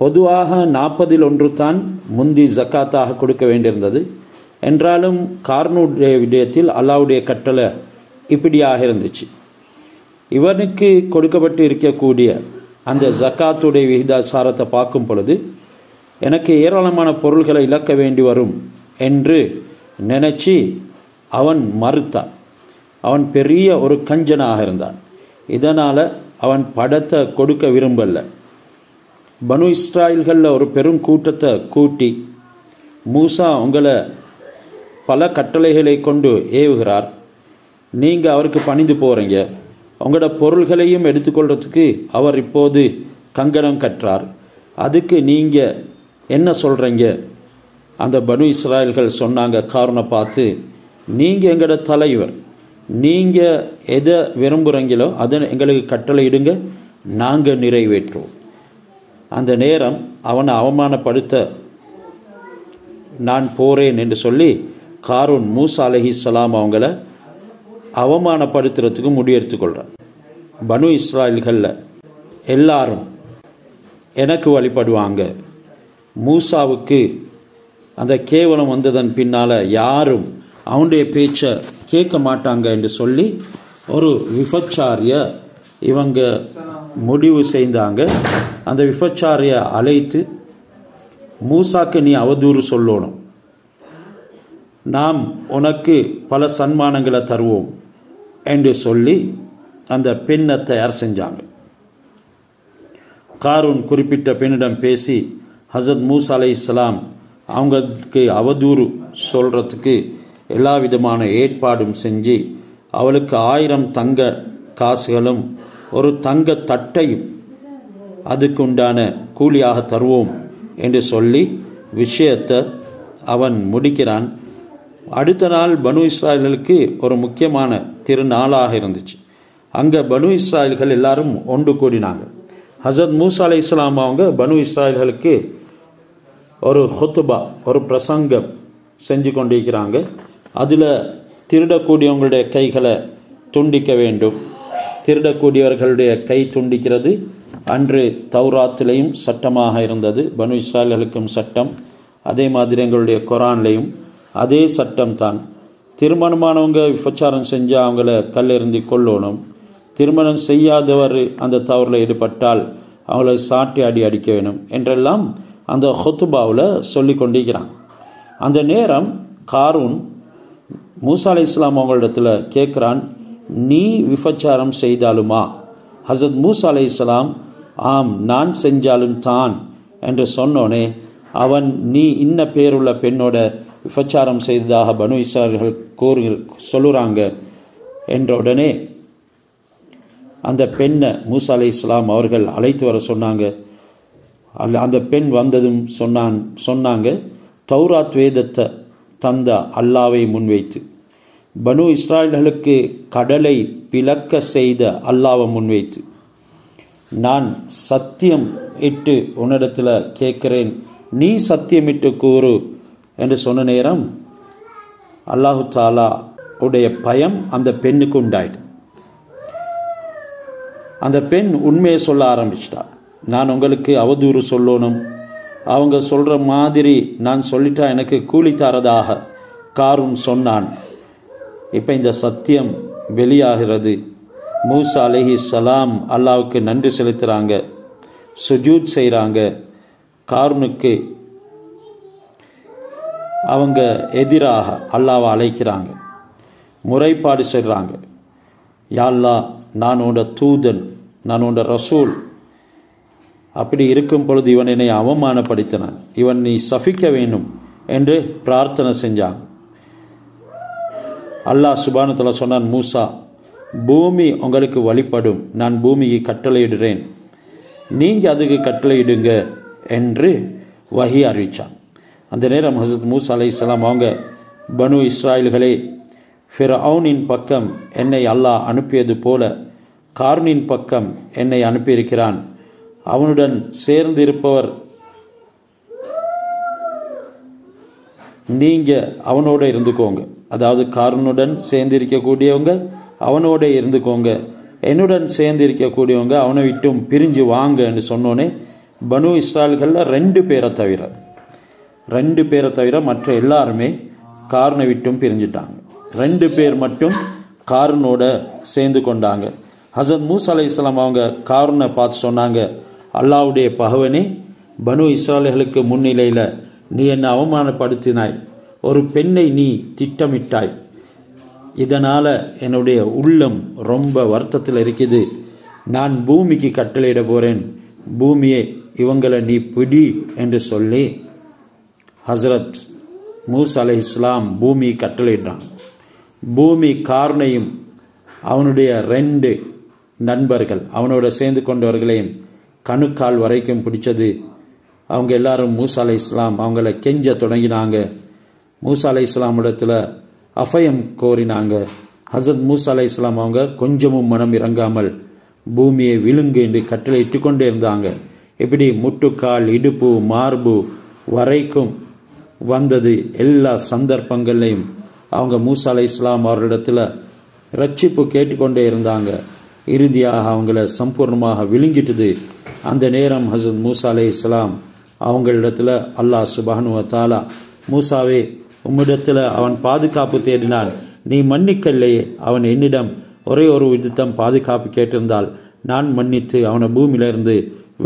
பொதுவாக 40 1 தான் முந்தி ஜக்காத்தாக கொடுக்க வேண்டியிருந்தது. என்றாலும் காரூனுடைய விடயத்தில் அல்லாஹ்வுடைய கட்டளை இப்படியாக இருந்துச்சு. இவனுக்கு கொடுக்கப்பட்டு இருக்கக்கூடிய அந்த ஜக்காத்துடைய விகிதாசாரத்தை பார்க்கும் பொழுது எனக்கு ஏராளமான பொருள்களை இழக்க வேண்டி வரும் என்று நினைச்சு அவன் மறுத்தான். அவன் பெரிய ஒரு கஞ்சனாக இருந்தான். இதனால் அவன் படத்தை கொடுக்க விரும்பல. பனு இஸ்ராயல்களில் ஒரு பெரும் கூட்டத்தை கூட்டி, மூசா உங்களை பல கட்டளைகளை கொண்டு ஏவுகிறார், நீங்கள் அவருக்கு பணிந்து போகிறீங்க, உங்களோட பொருள்களையும் எடுத்துக்கொள்றதுக்கு அவர் இப்போது கங்கணம் கற்றார், அதுக்கு நீங்கள் என்ன சொல்கிறீங்க? அந்த பனு இஸ்ராயல்கள் சொன்னாங்க காரூனை பார்த்து, நீங்கள் எங்களோட தலைவர், நீங்கள் எதை விரும்புகிறீங்களோ அதை எங்களுக்கு கட்டளையிடுங்க, நாங்கள் நிறைவேற்றுவோம். அந்த நேரம் அவனை அவமானப்படுத்த நான் போகிறேன் என்று சொல்லி காரூன் மூசா அலைஹிஸ்ஸலாம் அவங்கள அவமானப்படுத்துறதுக்கு முடிவெடுத்துக்கொள்கிறான். பனு இஸ்ராயல்களில் எல்லாரும் எனக்கு வழிபடுவாங்க, மூசாவுக்கு அந்த கேவலம் வந்ததன் பின்னால் யாரும் அவனுடைய பேச்சை கேட்க மாட்டாங்க என்று சொல்லி ஒரு விபச்சாரிய இவங்க முடிவு செய்தாங்க. அந்த விபச்சாரிய அழைத்து, மூசாக்கு நீ அவதூறு சொல்லணும், நாம் உனக்கு பல சன்மானங்களை தருவோம் என்று சொல்லி அந்த பெண்ணை தயார் செஞ்சாங்க. காரூன் குறிப்பிட்ட பெண்ணிடம் பேசி ஹஸரத் மூசா அலைஹிஸ்ஸலாம் அவங்களுக்கு அவதூறு சொல்கிறதுக்கு எல்லா விதமான ஏற்பாடும் செஞ்சு அவளுக்கு 1000 தங்க காசுகளும் ஒரு தங்க தட்டையும் அதுக்கு உண்டான கூலியாக தருவோம் என்று சொல்லி விஷயத்தை அவன் முடிக்கிறான். அடுத்த நாள் பனு இஸ்ராயல்களுக்கு ஒரு முக்கியமான திருநாளாக இருந்துச்சு. அங்கே பனு இஸ்ராயல்கள் எல்லாரும் ஒன்று கூடினாங்க. ஹஸரத் மூசா அலைஹிஸ்ஸலாம் அவங்க பனு இஸ்ராயல்களுக்கு ஒரு ஹுத்பா, ஒரு பிரசங்கம் செஞ்சு கொண்டிருக்கிறாங்க. அதில் திருடக்கூடியவங்களுடைய கைகளை துண்டிக்க வேண்டும், திருடக்கூடியவர்களுடைய கை துண்டிக்கிறது அன்று தௌராத்திலையும் சட்டமாக இருந்தது, பனு இஸ்ராயல்களுக்கும் சட்டம், அதே மாதிரி எங்களுடைய குரான்லையும் அதே சட்டம் தான். திருமணமானவங்க விபச்சாரம் செஞ்சால் அவங்கள கல்லெறிந்து கொள்ளணும், திருமணம் செய்யாதவர் அந்த தவறில் ஈடுபட்டால் அவங்கள சாட்டி அடிக்க வேணும் என்றெல்லாம் அந்த ஹுத்பாவில் சொல்லி கொண்டிருக்கிறான். அந்த நேரம் காரூன் மூசா அலைஹிஸ்ஸலாம் அவங்களிடத்தில் கேட்குறான், நீ விபச்சாரம் செய்தாலுமா? ஹஸரத் மூசா அலைஹிஸ்ஸலாம் ஆம் நான் செஞ்சாலும் தான் என்று சொன்னோனே அவன், நீ இன்ன பேருள்ள பெண்ணோட விபச்சாரம் செய்ததாக பனு இஸ்ராயல்கள் சொல்லுறாங்க என்ற உடனே அந்த பெண்ணை மூசா அலைஹிஸ்ஸலாம் அவர்கள் அழைத்து வர சொன்னாங்க. அந்த பெண் வந்ததும் சொன்னாங்க, தௌராத் வேதத்தை தந்த அல்லாவை முன்வைத்து, பனு இஸ்ராயல்களுக்கு கடலை பிளக்க செய்த அல்லாவை முன்வைத்து, நான் சத்தியம் இட்டு உன்னிடத்தில் கேட்கிறேன், நீ சத்தியமிட்டு கூறு என்று சொன்ன நேரம் அல்லாஹு தாலா உடைய பயம் அந்த பெண்ணுக்கு உண்டாயிடுது. அந்த பெண் உண்மையை சொல்ல ஆரம்பிச்சிட்டா. நான் உங்களுக்கு அவதூறு சொல்லணும், அவங்க சொல்கிற மாதிரி நான் சொல்லிட்டா எனக்கு கூலி தரதாக காரூன் சொன்னான். இப்போ இந்த சத்தியம் வெளியாகிறது. மூசா அலைஹிஸ்ஸலாம் அல்லாஹ்வுக்கு நன்றி செலுத்துகிறாங்க. சுஜூத் செய்கிறாங்க. காரூனுக்கு அவங்க எதிராக அல்லாஹ்வை அழைக்கிறாங்க, முறைப்பாடு செய்கிறாங்க. யா அல்லாஹ், நான் உன்னோட தூதன், நான் உன்னோட ரசூல். அப்படி இருக்கும் பொழுது இவன் என்னை அவமானப்படுத்தினான், இவன் நீ சபிக்க வேண்டும் என்று பிரார்த்தனை செஞ்சான். அல்லாஹ் சுப்ஹானஹு வ தஆலா சொன்னான், மூசா, பூமி உங்களுக்கு வழிபடும், நான் பூமிக்கு கட்டளையிடுறேன், நீங்கள் அதுக்கு கட்டளையிடுங்க என்று வஹி அறிவித்தான். அந்த நேரம் ஹஸரத் மூசா அலைஹிஸ்ஸலாம் அவங்க, பனு இஸ்ராயல்களே, ஃபிர்அவுனின் பக்கம் என்னை அல்லாஹ் அனுப்பியது போல காரூனின் பக்கம் என்னை அனுப்பியிருக்கிறான். அவனுடன் சேர்ந்திருப்பவர் நீங்கள் அவனோட இருந்துக்கோங்க, அதாவது காரூனுடன் சேர்ந்திருக்கக்கூடியவங்க அவனோட இருந்துக்கோங்க, என்னுடன் சேர்ந்திருக்கக்கூடியவங்க அவனை விட்டும் பிரிஞ்சு வாங்கன்னு சொன்னோன்னே பனு இஸ்ராயல்களில் 2 பேரை தவிர மற்ற எல்லாருமே காரூனை விட்டும் பிரிஞ்சிட்டாங்க. 2 பேர் மட்டும் காரூனோட சேர்ந்து கொண்டாங்க. ஹஸரத் மூசா அலைஹிஸ்ஸலாம் அவங்க காரூனை பார்த்து சொன்னாங்க, அல்லாஹ்வுடைய பகவனே, பனு இஸ்ராயல்களுக்கு முன்னிலையில் நீ என்னை அவமானப்படுத்தினாய், ஒரு பெண்ணை நீ திட்டமிட்டாய், இதனால் என்னுடைய உள்ளம் ரொம்ப வருத்தத்தில் இருக்குது. நான் பூமிக்கு கட்டளையிட போகிறேன், பூமியே இவங்களை நீ பிடி என்று சொல்லி ஹஸரத் மூசா அலைஹிஸ்ஸலாம் பூமி கட்டளையிட்டான். பூமி காரூனையும் அவனுடைய 2 நண்பர்கள் அவனோட சேர்ந்து கொண்டவர்களையும் கணுக்கால் வரைக்கும் பிடிச்சது. அவங்க எல்லாரும் மூசா அலைஹிஸ்ஸலாம் அவங்கள கெஞ்ச தொடங்கினாங்க. மூசா அலைஹிஸ்ஸலாம் இடத்துல அபயம் கோரினாங்க. ஹஸரத் மூசா அலைஹிஸ்ஸலாம் அவங்க கொஞ்சமும் மனம் இறங்காமல் பூமியை விழுங்கு என்று கட்டளையிட்டு கொண்டே இருந்தாங்க. இப்படி முட்டுக்கால், இடுப்பு, மார்பு வரைக்கும் வந்தது. எல்லா சந்தர்ப்பங்கள்லையும் அவங்க மூசா அலைஹிஸ்ஸலாம் அவர்களிடத்தில் ரட்சிப்பு கேட்டுக்கொண்டே இருந்தாங்க. இறுதியாக அவங்கள சம்பூர்ணமாக விழுங்கிட்டது. அந்த நேரம் ஹஸரத் மூசா அலைஹிஸ்ஸலாம் அவங்களிடத்தில் அல்லாஹ் சுப்ஹானஹு வ தஆலா, மூசாவே, உம்மிடத்தில் அவன் பாதுகாப்பு தேடினான், நீ மன்னிக்கல்லையே, அவன் என்னிடம் ஒரே ஒரு விதத்தம் பாதுகாப்பு கேட்டிருந்தால் நான் மன்னித்து அவனை பூமியிலிருந்து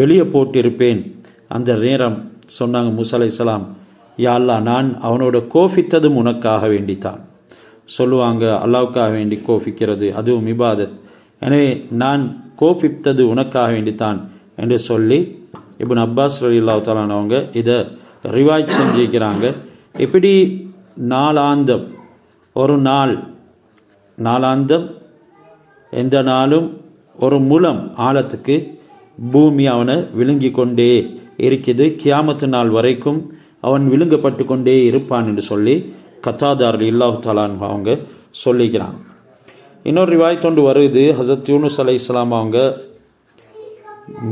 வெளியே போட்டிருப்பேன். அந்த நேரம் சொன்னாங்க மூசா அலைஹிஸ்ஸலாம், யா அல்லாஹ், நான் அவனோட கோபித்ததும் உனக்காக வேண்டித்தான். சொல்லுவாங்க, அல்லாஹ்வுக்காக வேண்டி கோபிக்கிறது அதுவும் இபாதத், எனவே நான் கோபித்தது உனக்காக வேண்டித்தான் என்று சொல்லி இப்னு அப்பாஸ் ரலியல்லாஹு தஆலா அவங்க இதை ரிவாய்ட் செஞ்சிருக்கிறாங்க. இப்படி நாளாந்தம், ஒரு நாளாந்தம் எந்த நாளும் ஒரு முழம் ஆழத்துக்கு பூமி அவனை விழுங்கி கொண்டே இருக்குது. கியாமத்து நாள் வரைக்கும் அவன் விழுங்கப்பட்டு கொண்டே இருப்பான் என்று சொல்லி கத்தாதா ரலியல்லாஹு தஆலா அவங்க சொல்லிக்கிறாங்க. இன்னொரு ரிவாயத் ஒன்று வருது, ஹஸரத் யூனுஸ் அலைஹிஸ்ஸலாம் அவங்க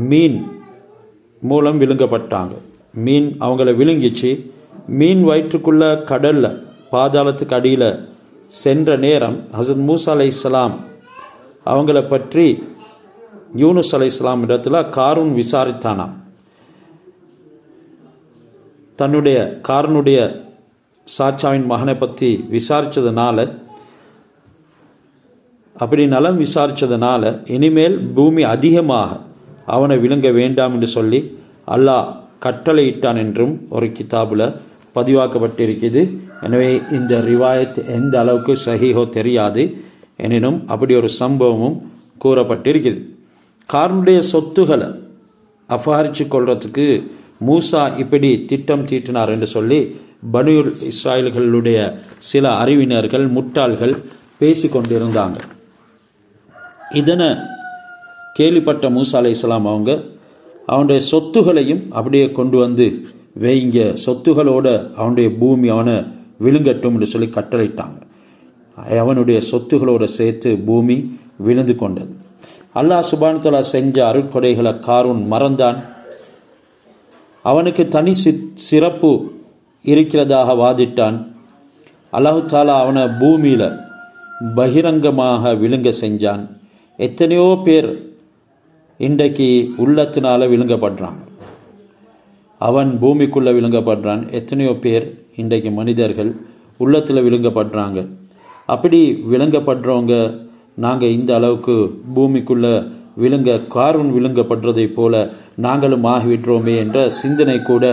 மீன் மூலம் விழுங்கப்பட்டாங்க. மீன் அவங்கள விழுங்கிச்சு. மீன் வயிற்றுக்குள்ள கடல்ல பாதாளத்துக்கு அடியில் சென்ற நேரம் ஹஸரத் மூசா அலைஹிஸ்ஸலாம் அவங்கள பற்றி யூனுஸ் அலைஹிஸ்ஸலாம் இடத்துல காரூன் விசாரித்தானாம். தன்னுடைய காரூனுடைய சாச்சாவின் மகனை பற்றி விசாரித்ததுனால, அப்படி நலம் விசாரித்ததுனால இனிமேல் பூமி அதிகமாக அவனை விழுங்க வேண்டாம் என்று சொல்லி அல்லாஹ் கட்டளையிட்டான் என்றும் ஒரு கிதாபில் பதிவாக்கப்பட்டிருக்கிறது. எனவே இந்த ரிவாயத் எந்த அளவுக்கு சஹீஹோ தெரியாது, எனினும் அப்படி ஒரு சம்பவமும் கூறப்பட்டிருக்கிறது. காரூனுடைய சொத்துக்களை அபகரித்து கொள்றதுக்கு மூசா இப்படி திட்டம் தீட்டினார் என்று சொல்லி பனு இஸ்ராயல்களுடைய சில அறிவினர்கள், முட்டாள்கள் பேசி கொண்டிருந்தாங்க. இதனை கேள்விப்பட்ட மூசா அலைஹிஸ்ஸலாம் அவங்க அவனுடைய சொத்துகளையும் அப்படியே கொண்டு வந்து வைங்க, சொத்துகளோட அவனுடைய பூமி அவனை விழுங்கட்டும் என்று சொல்லி கட்டளையிட்டாங்க. அவனுடைய சொத்துகளோடு சேர்த்து பூமி விழுந்து கொண்டது. அல்லாஹ் சுப்ஹானஹு வ தஆலா செஞ்ச அருட்கொடைகளை காரூன் மறந்தான். அவனுக்கு தனி சிறப்பு இருக்கிறதாக வாதிட்டான். அல்லாஹ் தஆலா அவனை பூமியில் பகிரங்கமாக விழுங்க செஞ்சான். எத்தனையோ பேர் இன்றைக்கு உள்ளத்தினால விழுங்கப்படுறான். அவன் பூமிக்குள்ளே விழுங்கப்படுறான். எத்தனையோ பேர் இன்றைக்கு மனிதர்கள் உள்ளத்தில் விழுங்கப்படுறாங்க. அப்படி விழுங்கப்படுறவங்க நாங்கள் இந்த அளவுக்கு பூமிக்குள்ளே காரூன் விழுங்கப்படுறதை போல நாங்களும் ஆகிவிட்டோமே என்ற சிந்தனை கூட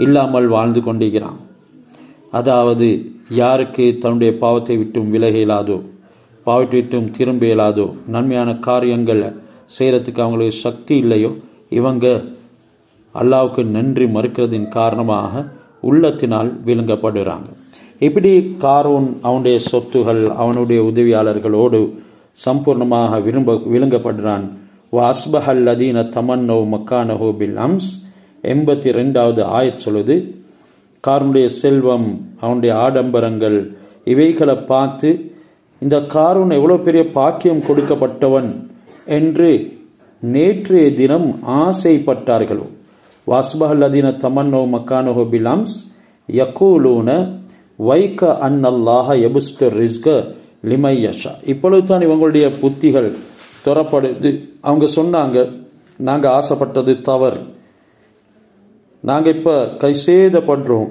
இல்லாமல் வாழ்ந்து கொண்டிருக்கிறான். அதாவது யாருக்கு தன்னுடைய பாவத்தை விட்டும் விலக இயலாதோ, பாவத்தை விட்டும் திரும்ப இயலாதோ, நன்மையான காரியங்களை செய்கிறதுக்கு அவங்களுக்கு சக்தி இல்லையோ, இவங்க அல்லாவுக்கு நன்றி மறுக்கிறதின் காரணமாக உள்ளத்தினால் விழுங்கப்படுறாங்க. இப்படி காரூன் அவனுடைய சொத்துகள் அவனுடைய உதவியாளர்களோடு சம்பூர்ணமாக விழுங்கப்படுறான். வாஸ்பஹல் அதீன தமன்னோ மக்கானஹோ பில் அம்ஸ் 82வது ஆயத் சொல்லுது, காரனுடைய செல்வம் அவனுடைய ஆடம்பரங்கள் இவைகளை பார்த்து இந்த காரூன் எவ்வளோ பெரிய பாக்கியம் கொடுக்கப்பட்டவன் என்று நேற்றைய தினம் ஆசைப்பட்டார்களோ. வாஸ்பஹல் அதீன தமன்னோ மக்கானஹோ பில் அம்ஸ் யக்கூலூன வைக்க அன்னல்லாஹ யபுஸ்து ரிஸ்க லிமையஷா. இப்பொழுது தான் இவங்களுடைய புத்திகள் துறப்படுது. அவங்க சொன்னாங்க, நாங்கள் ஆசைப்பட்டது தவறு, நாங்கள் இப்போ கைசேதப்படுறோம்.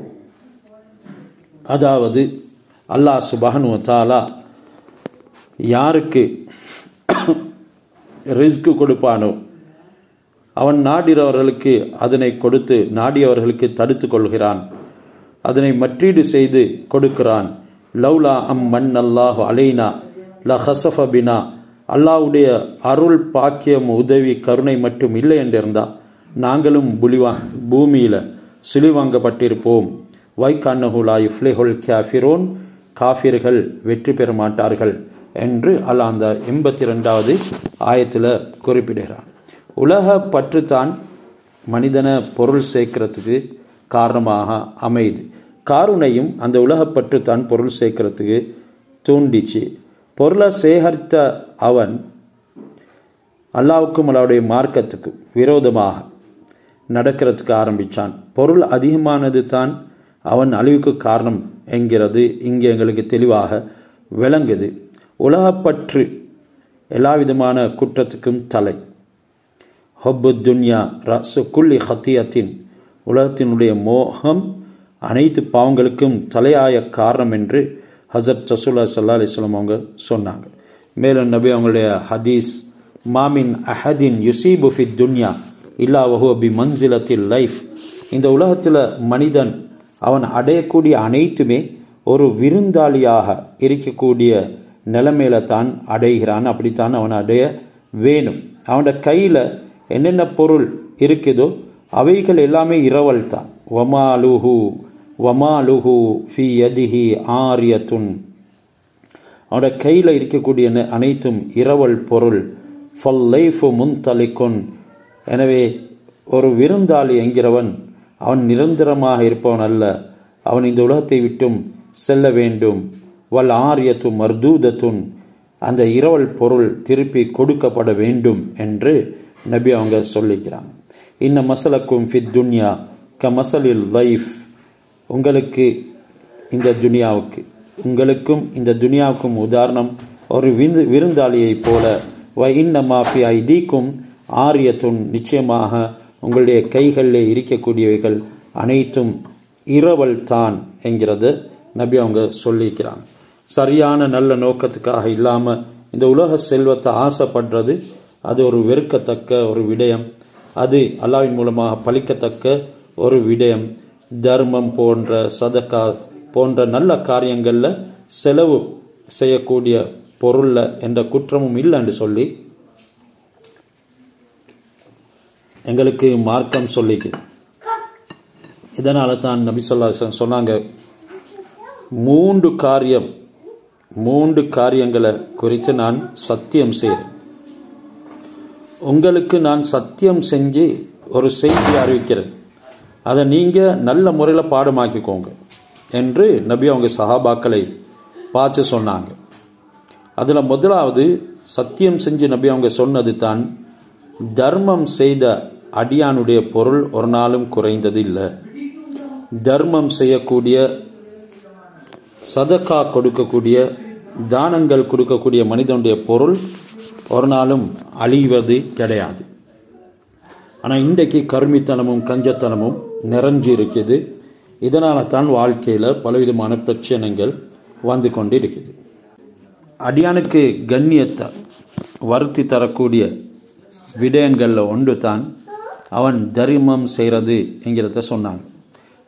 அதாவது அல்லாஹ் சுப்ஹானஹு வ தஆலா யாருக்கு ரிஸ்க் கொடுப்பானோ அவன் நாடியவர்களுக்கு அதனை கொடுத்து நாடியவர்களுக்கு தடுத்து கொள்கிறான், அதனை மற்றீடு செய்து கொடுக்கிறான். லவ்லா அம் மன் அல்லாஹு அலைனா ல ஹசஃப பினா, அல்லாஹ்வுடைய அருள் பாக்கியம் உதவி கருணை மட்டும் இல்லை என்றிருந்தால் நாங்களும் பூமியில் சுழிவாங்கப்பட்டிருப்போம். வைகான்னஹு லா யுஃப்லிஹுல் காஃபிரூன், காஃபிர்கள் வெற்றி பெற மாட்டார்கள் என்று அல்லாஹ் அந்த 82வது ஆயத்தில் குறிப்பிடுகிறான். உலக பற்றுத்தான் மனிதனை பொருள் சேர்க்கிறதுக்கு காரணமாக அமையுது. காரூனையும் அந்த உலகப்பற்று தான் பொருள் சேர்க்கிறதுக்கு தூண்டிச்சு. பொருளை சேகரித்த அவன் அல்லாவுக்கும் அல்லாவுடைய மார்க்கத்துக்கும் விரோதமாக நடக்கிறதுக்கு ஆரம்பித்தான். பொருள் அதிகமானது தான் அவன் அழிவுக்கு காரணம் என்கிறது இங்கே எங்களுக்கு தெளிவாக விளங்குது. உலகப்பற்று எல்லா விதமான குற்றத்துக்கும் தலை. ஹொப்பு துன்யா ரசு குல்லி ஹத்தியத்தின், உலகத்தினுடைய மோகம் அனைத்து பாவங்களுக்கும் தலையாய காரணம் என்று ஹஸரத் ரசூலுல்லாஹி ஸல்லல்லாஹு அலைஹி வஸல்லம் அவங்க சொன்னாங்க. மேலும் நபி அவங்களுடைய ஹதீஸ், மாமின் அஹதின் யுசீபு ஃபித் துன்யா இல்லா வஹுவ பி மன்சிலத்தில் லைஃப், இந்த உலகத்தில் மனிதன் அவன் அடையக்கூடிய அனைத்துமே ஒரு விருந்தாளியாக இருக்கக்கூடிய நிலைமையில தான் அடைகிறான். அப்படித்தான் அவன் அடைய வேணும். அவனோட கையில் என்னென்ன பொருள் இருக்குதோ அவைகள் எல்லாமே இரவல் தான். வமாலுஹு ஃபி யதிஹி ஆரியத்துன், அவனோட கையில் இருக்கக்கூடிய அனைத்தும் இரவல் பொருள். ஃபல்லைஃபு முன்தலிக்குன், எனவே ஒரு விருந்தாளி என்கிறவன் அவன் நிரந்தரமாக இருப்பவன் அல்ல, அவன் இந்த உலகத்தை விட்டும் செல்ல வேண்டும். வல் ஆரியத்து மர்தூதத்துன், அந்த இரவல் பொருள் திருப்பி கொடுக்கப்பட வேண்டும் என்று நபி அவங்க சொல்லிக்கிறாங்க. இன்ன மசலக்கும் ஃபித் துன்யா க மசலில் லைஃப், உங்களுக்கு இந்த துனியாவுக்கும் உதாரணம் ஒரு விருந்தாளியை போல. வ இன்ன மாஃபி ஐதீக்கும் ஆரியத்துன், நிச்சயமாக உங்களுடைய கைகளில் இருக்கக்கூடியவைகள் அனைத்தும் இரவல் தான் என்கிறது நபி அவங்க சொல்லிக்கிறாங்க. சரியான நல்ல நோக்கத்துக்காக இல்லாமல் இந்த உலக செல்வத்தை ஆசைப்படுறது அது ஒரு வெறுக்கத்தக்க ஒரு விடயம். அது அல்லாஹ்வின் மூலமாக பழிக்கத்தக்க ஒரு விடயம். தர்மம் போன்ற சதக்கா போன்ற நல்ல காரியங்களில் செலவு செய்யக்கூடிய பொருளில் எந்த குற்றமும் இல்லைன்னு சொல்லி எங்களுக்கு மார்க்கம் சொல்லிக்குது. இதனால தான் நபி ஸல்லல்லாஹு அலைஹி வஸல்லம் சொன்னாங்க, மூன்று காரியங்களை குறித்து நான் சத்தியம் செய்கிறேன். உங்களுக்கு நான் சத்தியம் செஞ்சு ஒரு செய்தி அறிவிக்கிறேன், அதை நீங்கள் நல்ல முறையில் பாடமாக்கிக்கோங்க என்று நபி அவங்க சஹாபாக்களை பார்த்து சொன்னாங்க. அதில் முதலாவது சத்தியம் செஞ்சு நபி அவங்க சொன்னது தான், தர்மம் செய்த அடியானுடைய பொருள் ஒரு நாளும் குறைந்தது இல்லை. தர்மம் செய்யக்கூடிய, சதக்கா கொடுக்கக்கூடிய, தானங்கள் கொடுக்கக்கூடிய மனிதனுடைய பொருள் ஒரு நாளும் அழிவது கிடையாது. ஆனால் இன்றைக்கு கருமித்தனமும் கஞ்சத்தனமும் நிறைஞ்சு இருக்குது. இதனால தான் வாழ்க்கையில் பலவிதமான பிரச்சனைகள் வந்து கொண்டு இருக்குது. அடியானுக்கு கண்ணியத்தை வருத்தி தரக்கூடிய விடயங்களில் ஒன்று தான் அவன் தர்மம் செய்கிறது என்கிறத சொன்னாங்க.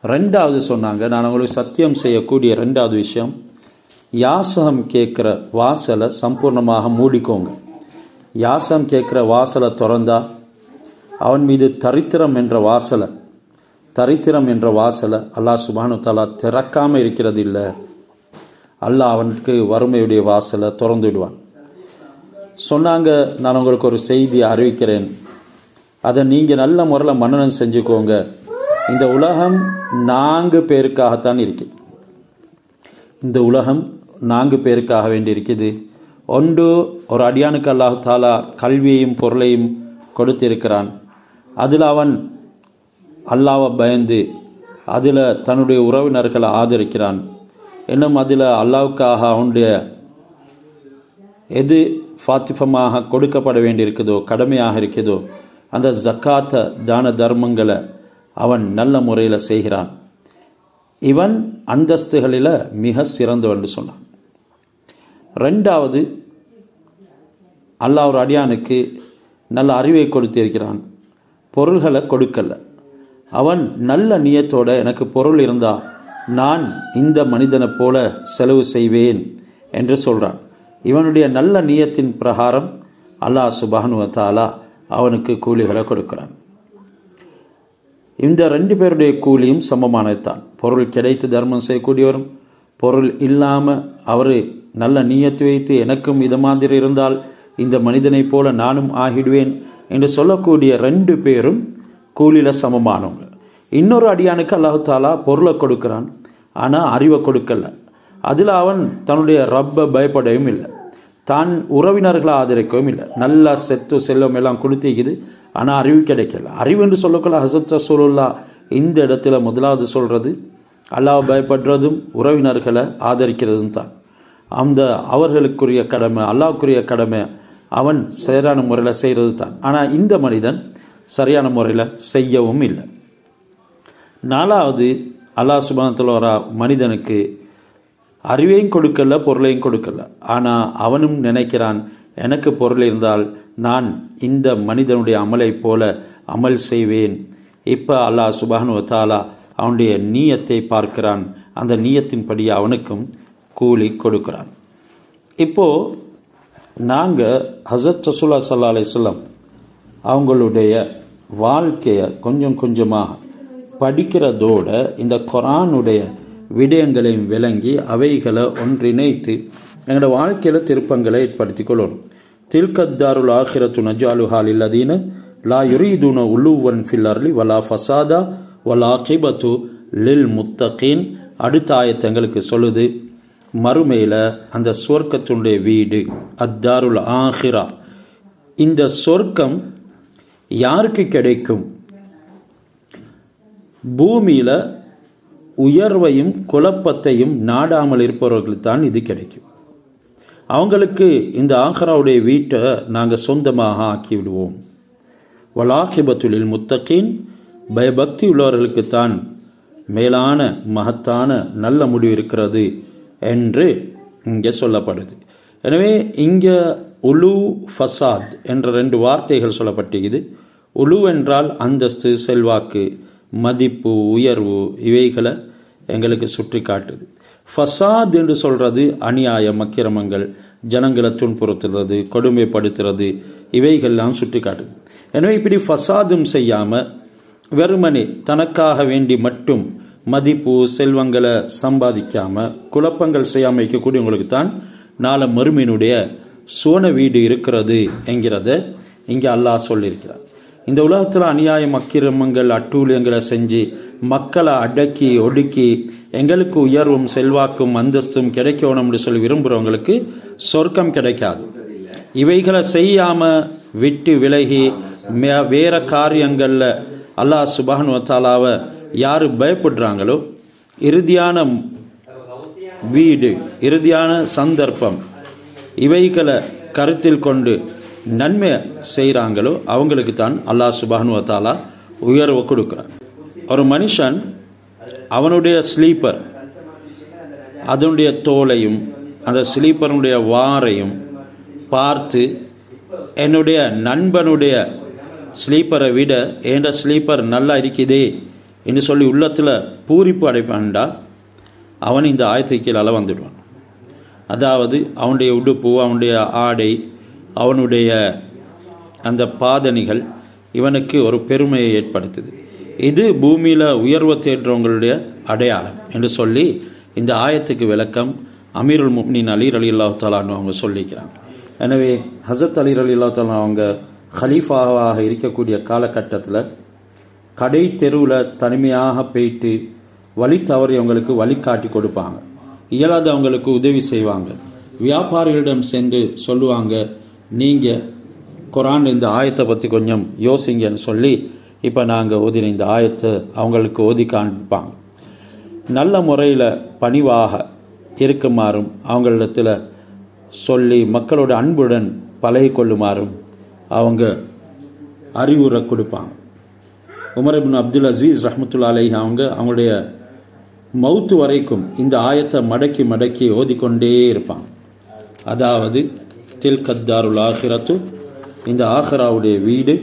ரெண்டாவது சொன்னாங்க, நான் உங்களுக்கு சத்தியம் செய்யக்கூடிய ரெண்டாவது விஷயம், யாசகம் கேட்குற வாசலை சம்பூர்ணமாக மூடிக்கோங்க. யாசகம் கேட்குற வாசலை திறந்தா அவன் மீது தரித்திரம் என்ற வாசலை அல்லாஹ் சுப்ஹானஹு வ தஆலா திறக்காமல் இருக்கிறது இல்லை. அல்லாஹ் அவனுக்கு வறுமையுடைய வாசலை திறந்து விடுவான் சொன்னாங்க. நான் உங்களுக்கு ஒரு செய்தி அறிவிக்கிறேன், அதை நீங்கள் நல்ல முறையில் மனனம் செஞ்சுக்கோங்க. இந்த உலகம் 4 பேருக்காகத்தான் இருக்குது. இந்த உலகம் 4 பேருக்காக வேண்டி இருக்குது. ஒன்று, ஒரு அடியானுக்கு அல்லாஹ் தாலா கல்வியையும் பொருளையும் கொடுத்திருக்கிறான். அதில் அவன் அல்லாஹ்வை பயந்து அதில் தன்னுடைய உறவினர்களை ஆதரிக்கிறான். இன்னும் அதில் அல்லாஹ்வுக்காக அவனுடைய எது ஃபாத்திஃபமாக கொடுக்கப்பட வேண்டியிருக்குதோ, கடமையாக இருக்குதோ, அந்த ஜக்காத்த தான தர்மங்களை அவன் நல்ல முறையில் செய்கிறான். இவன் அந்தஸ்துகளில் மிக சிறந்தவன் சொன்னான். ரெண்டாவது, அல்லாஹ் ஒரு அடியானுக்கு நல்ல அறிவை கொடுத்திருக்கிறான், பொருள்களை கொடுக்கல. அவன் நல்ல நியத்தோட எனக்கு பொருள் இருந்தால் நான் இந்த மனிதனை போல செலவு செய்வேன் என்று சொல்கிறான். இவனுடைய நல்ல நியத்தின் பிரகாரம் அல்லாஹ் சுப்ஹானஹு வ தஆலா அவனுக்கு கூலிகளை கொடுக்கிறான். இந்த 2 பேருடைய கூலியும் சமமானதுதான். பொருள் கிடைத்து தர்மம் செய்யக்கூடியவரும், பொருள் இல்லாமல் அவர் நல்ல நியத்து வைத்து எனக்கும் இது மாதிரி இருந்தால் இந்த மனிதனை போல நானும் ஆகிடுவேன் என்று சொல்லக்கூடிய 2 பேரும் கூலியில் சமமானவங்க. இன்னொரு அடியானுக்கு அல்லாஹ் தாலா பொருளை கொடுக்கிறான், ஆனால் அறிவை கொடுக்கல. அதில் அவன் தன்னுடைய ரப்பை பயப்படவும் இல்லை, தான் உறவினர்களை ஆதரிக்கவும் இல்லை. நல்லா செத்து செல்வம் எல்லாம் கொடுத்திக்குது, ஆனால் அறிவு கிடைக்கல. அறிவு என்று சொல்லக்குள்ள ஹஸரத் ரசூலுல்லாஹ் இந்த இடத்துல முதலாவது சொல்கிறது அல்லாஹ் பயப்படுறதும் உறவினர்களை ஆதரிக்கிறதும் தான். அந்த அவர்களுக்குரிய கடமை, அல்லாஹ்வுக்குரிய கடமை அவன் சரியான முறையில் செய்கிறது தான். ஆனால் இந்த மனிதன் சரியான முறையில் செய்யவும் இல்லை. 4வது, அல்லாஹ் சுப்ஹானஹு வ தஆலா மனிதனுக்கு அறிவையும் கொடுக்கல, பொருளையும் கொடுக்கல. ஆனால் அவனும் நினைக்கிறான், எனக்கு பொருள் இருந்தால் நான் இந்த மனிதனுடைய அமலை போல அமல் செய்வேன். இப்போ அல்லாஹ் சுப்ஹானஹு வ தஆலா அவனுடைய நீயத்தை பார்க்கிறான், அந்த நீயத்தின்படி அவனுக்கும் கூலி கொடுக்கிறான். இப்போது நாங்கள் ஹஸரத் ரசூலுல்லாஹி ஸல்லல்லாஹு அலைஹி வஸல்லம் அவங்களுடைய வாழ்க்கையை கொஞ்சம் கொஞ்சமாக படிக்கிறதோட இந்த குர்ஆனுடைய விடயங்களையும் விளங்கி அவைகளை ஒன்றிணைத்து எங்களோட வாழ்க்கையில் திருப்பங்களை ஏற்படுத்தி கொள்ளணும். தில்கத்தாருல் ஆஹிரத்து நஜாலுஹா லில்லதீன லா யுரீதுன உலுவன் ஃபில் அர்லி வலா ஃபசாதா வலா ஆகிபத்து லில் முத்தகீன். அடுத்த ஆயத்து எங்களுக்கு சொல்லுது, மறுமையில் அந்த சொர்க்கத்தினுடைய வீடு அத்தாருல் ஆஹிரா, இந்த சொர்க்கம் யாருக்கு கிடைக்கும்? பூமியில் உயர்வையும் குழப்பத்தையும் நாடாமல் இருப்பவர்களுக்கு தான் இது கிடைக்கும். அவங்களுக்கு இந்த ஆஹிராவுடைய வீட்டை நாங்கள் சொந்தமாக ஆக்கிவிடுவோம். வலாகிபத்துலில் முத்தகீன், பயபக்தி உள்ளவர்களுக்கு தான் மேலான மகத்தான நல்ல முடிவு இருக்கிறது என்று இங்கே சொல்லப்படுது. எனவே இங்கே உலு ஃபசாத் என்ற 2 வார்த்தைகள் சொல்லப்பட்டிருக்குது. உலு என்றால் அந்தஸ்து, செல்வாக்கு, மதிப்பு, உயர்வு, இவைகளை எங்களுக்கு சுற்றி காட்டுது. ஃபசாத் என்று சொல்கிறது அநியாயம், அக்கிரமங்கள், ஜனங்களை துன்புறுத்துறது, கொடுமைப்படுத்துறது, இவைகள்லாம் சுற்றி காட்டுது. எனவே இப்படி ஃபசாதும் செய்யாமல் வெறுமனே தனக்காக வேண்டி மட்டும் மதிப்பு, செல்வங்களை சம்பாதிக்காமல் குழப்பங்கள் செய்யாமல் வைக்கக்கூடியவங்களுக்கு தான் நாளை மறுமையினுடைய சோன வீடு இருக்கிறது என்கிறத இங்கே அல்லாஹ் சொல்லியிருக்கிறார். இந்த உலகத்தில் அநியாயம், அக்கிரமங்கள், அட்டூழியங்களை செஞ்சு மக்களை அடக்கி ஒடுக்கி எங்களுக்கு உயர்வும் செல்வாக்கும் அந்தஸ்தும் கிடைக்கணும்னு சொல்லி விரும்புகிறவங்களுக்கு சொர்க்கம் கிடைக்காது. இவைகளை செய்யாமல் விட்டு விலகி வேற காரியங்களில் அல்லாஹ் சுப்ஹானஹு வ தஆலாவை யார் பயப்படுறாங்களோ இறுதியான வீடு, இறுதியான சந்தர்ப்பம், இவைகளை கருத்தில் கொண்டு நன்மை செய்கிறாங்களோ அவங்களுக்கு தான் அல்லாஹ் சுப்ஹானஹு வ தஆலா உயர்வு கொடுக்குறார். ஒரு மனுஷன் அவனுடைய ஸ்லீப்பர், அதனுடைய தோலையும் அந்த ஸ்லீப்பருடைய வாரையும் பார்த்து என்னுடைய நண்பனுடைய ஸ்லீப்பரை விட என்ற ஸ்லீப்பர் நல்லா இருக்குதே என்று சொல்லி உள்ளத்தில் பூரிப்பு அடைப்பான்டா அவன் இந்த ஆயத்தை கீழால் வந்துடுவான். அதாவது அவனுடைய உடுப்பு, அவனுடைய ஆடை, அவனுடைய அந்த பாதணிகள் இவனுக்கு ஒரு பெருமையை ஏற்படுத்துது. இது பூமியில் உயர்வை தேடுறவங்களுடைய அடையாளம் என்று சொல்லி இந்த ஆயத்துக்கு விளக்கம் அமீருல் முஃமினீன் அலி ரலியல்லாஹு தஆலா அன்ஹு அவங்க சொல்லிக்கிறாங்க. எனவே ஹஸரத் அலி ரலியல்லாஹு தஆலா அவங்க ஹலீஃபாவாக இருக்கக்கூடிய காலகட்டத்தில் கடை தெருவில் தனிமையாக போயிட்டு வழி தவறி அவங்களுக்கு வழிகாட்டி கொடுப்பாங்க. இயலாத அவங்களுக்கு உதவி செய்வாங்க. வியாபாரிகளிடம் சென்று சொல்லுவாங்க, நீங்கள் குர்ஆன் இந்த ஆயத்தை பற்றி கொஞ்சம் யோசிங்கன்னு சொல்லி இப்போ நாங்கள் ஓதின இந்த ஆயத்தை அவங்களுக்கு ஓதி காண்பிப்பாங்க. நல்ல முறையில் பணிவாக இருக்குமாறும் அவங்களிடத்தில் சொல்லி மக்களோட அன்புடன் பழகி கொள்ளுமாறும் அவங்க அறிவுரை கொடுப்பாங்க. உமர் இப்னு அப்துல் அசீஸ் ரஹ்மத்துல்லாஹி அலைஹி அவங்களுடைய மௌத்து வரைக்கும் இந்த ஆயத்தை மடக்கி மடக்கி ஓதிக்கொண்டே இருப்பாங்க. அதாவது தில்கத்தாருல் ஆஹிரத்து, இந்த ஆஹிராவுடைய வீடு,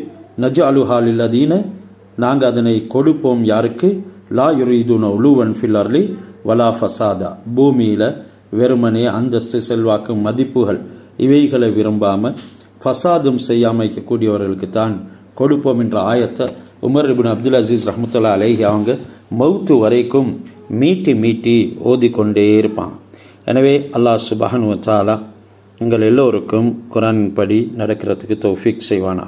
நஜ்அலுஹா லில்லதீன, நாங்கள் அதனை கொடுப்போம் யாருக்கு, லா யுரீதுன உலுவன் ஃபில் அர்லி வலா ஃபசாதா, பூமியில் வெறுமனே அந்தஸ்து, செல்வாக்கு, மதிப்புகள் இவைகளை விரும்பாமல் ஃபசாதும் செய்யாமல் இருக்கக்கூடியவர்களுக்கு தான் கொடுப்போம் என்ற ஆயத்தை உமர் இப்னு அப்துல் அசீஸ் ரஹ்மத்துல்லாஹி அலைஹி அவங்க மௌத்து வரைக்கும் மீட்டி மீட்டி ஓதிக்கொண்டே இருப்பாங்க. எனவே அல்லாஹ் சுப்ஹானஹு வ தஆலா எங்கள் எல்லோருக்கும் குர்ஆனின் படி நடக்கிறதுக்கு தௌஃபீக் செய்வானா.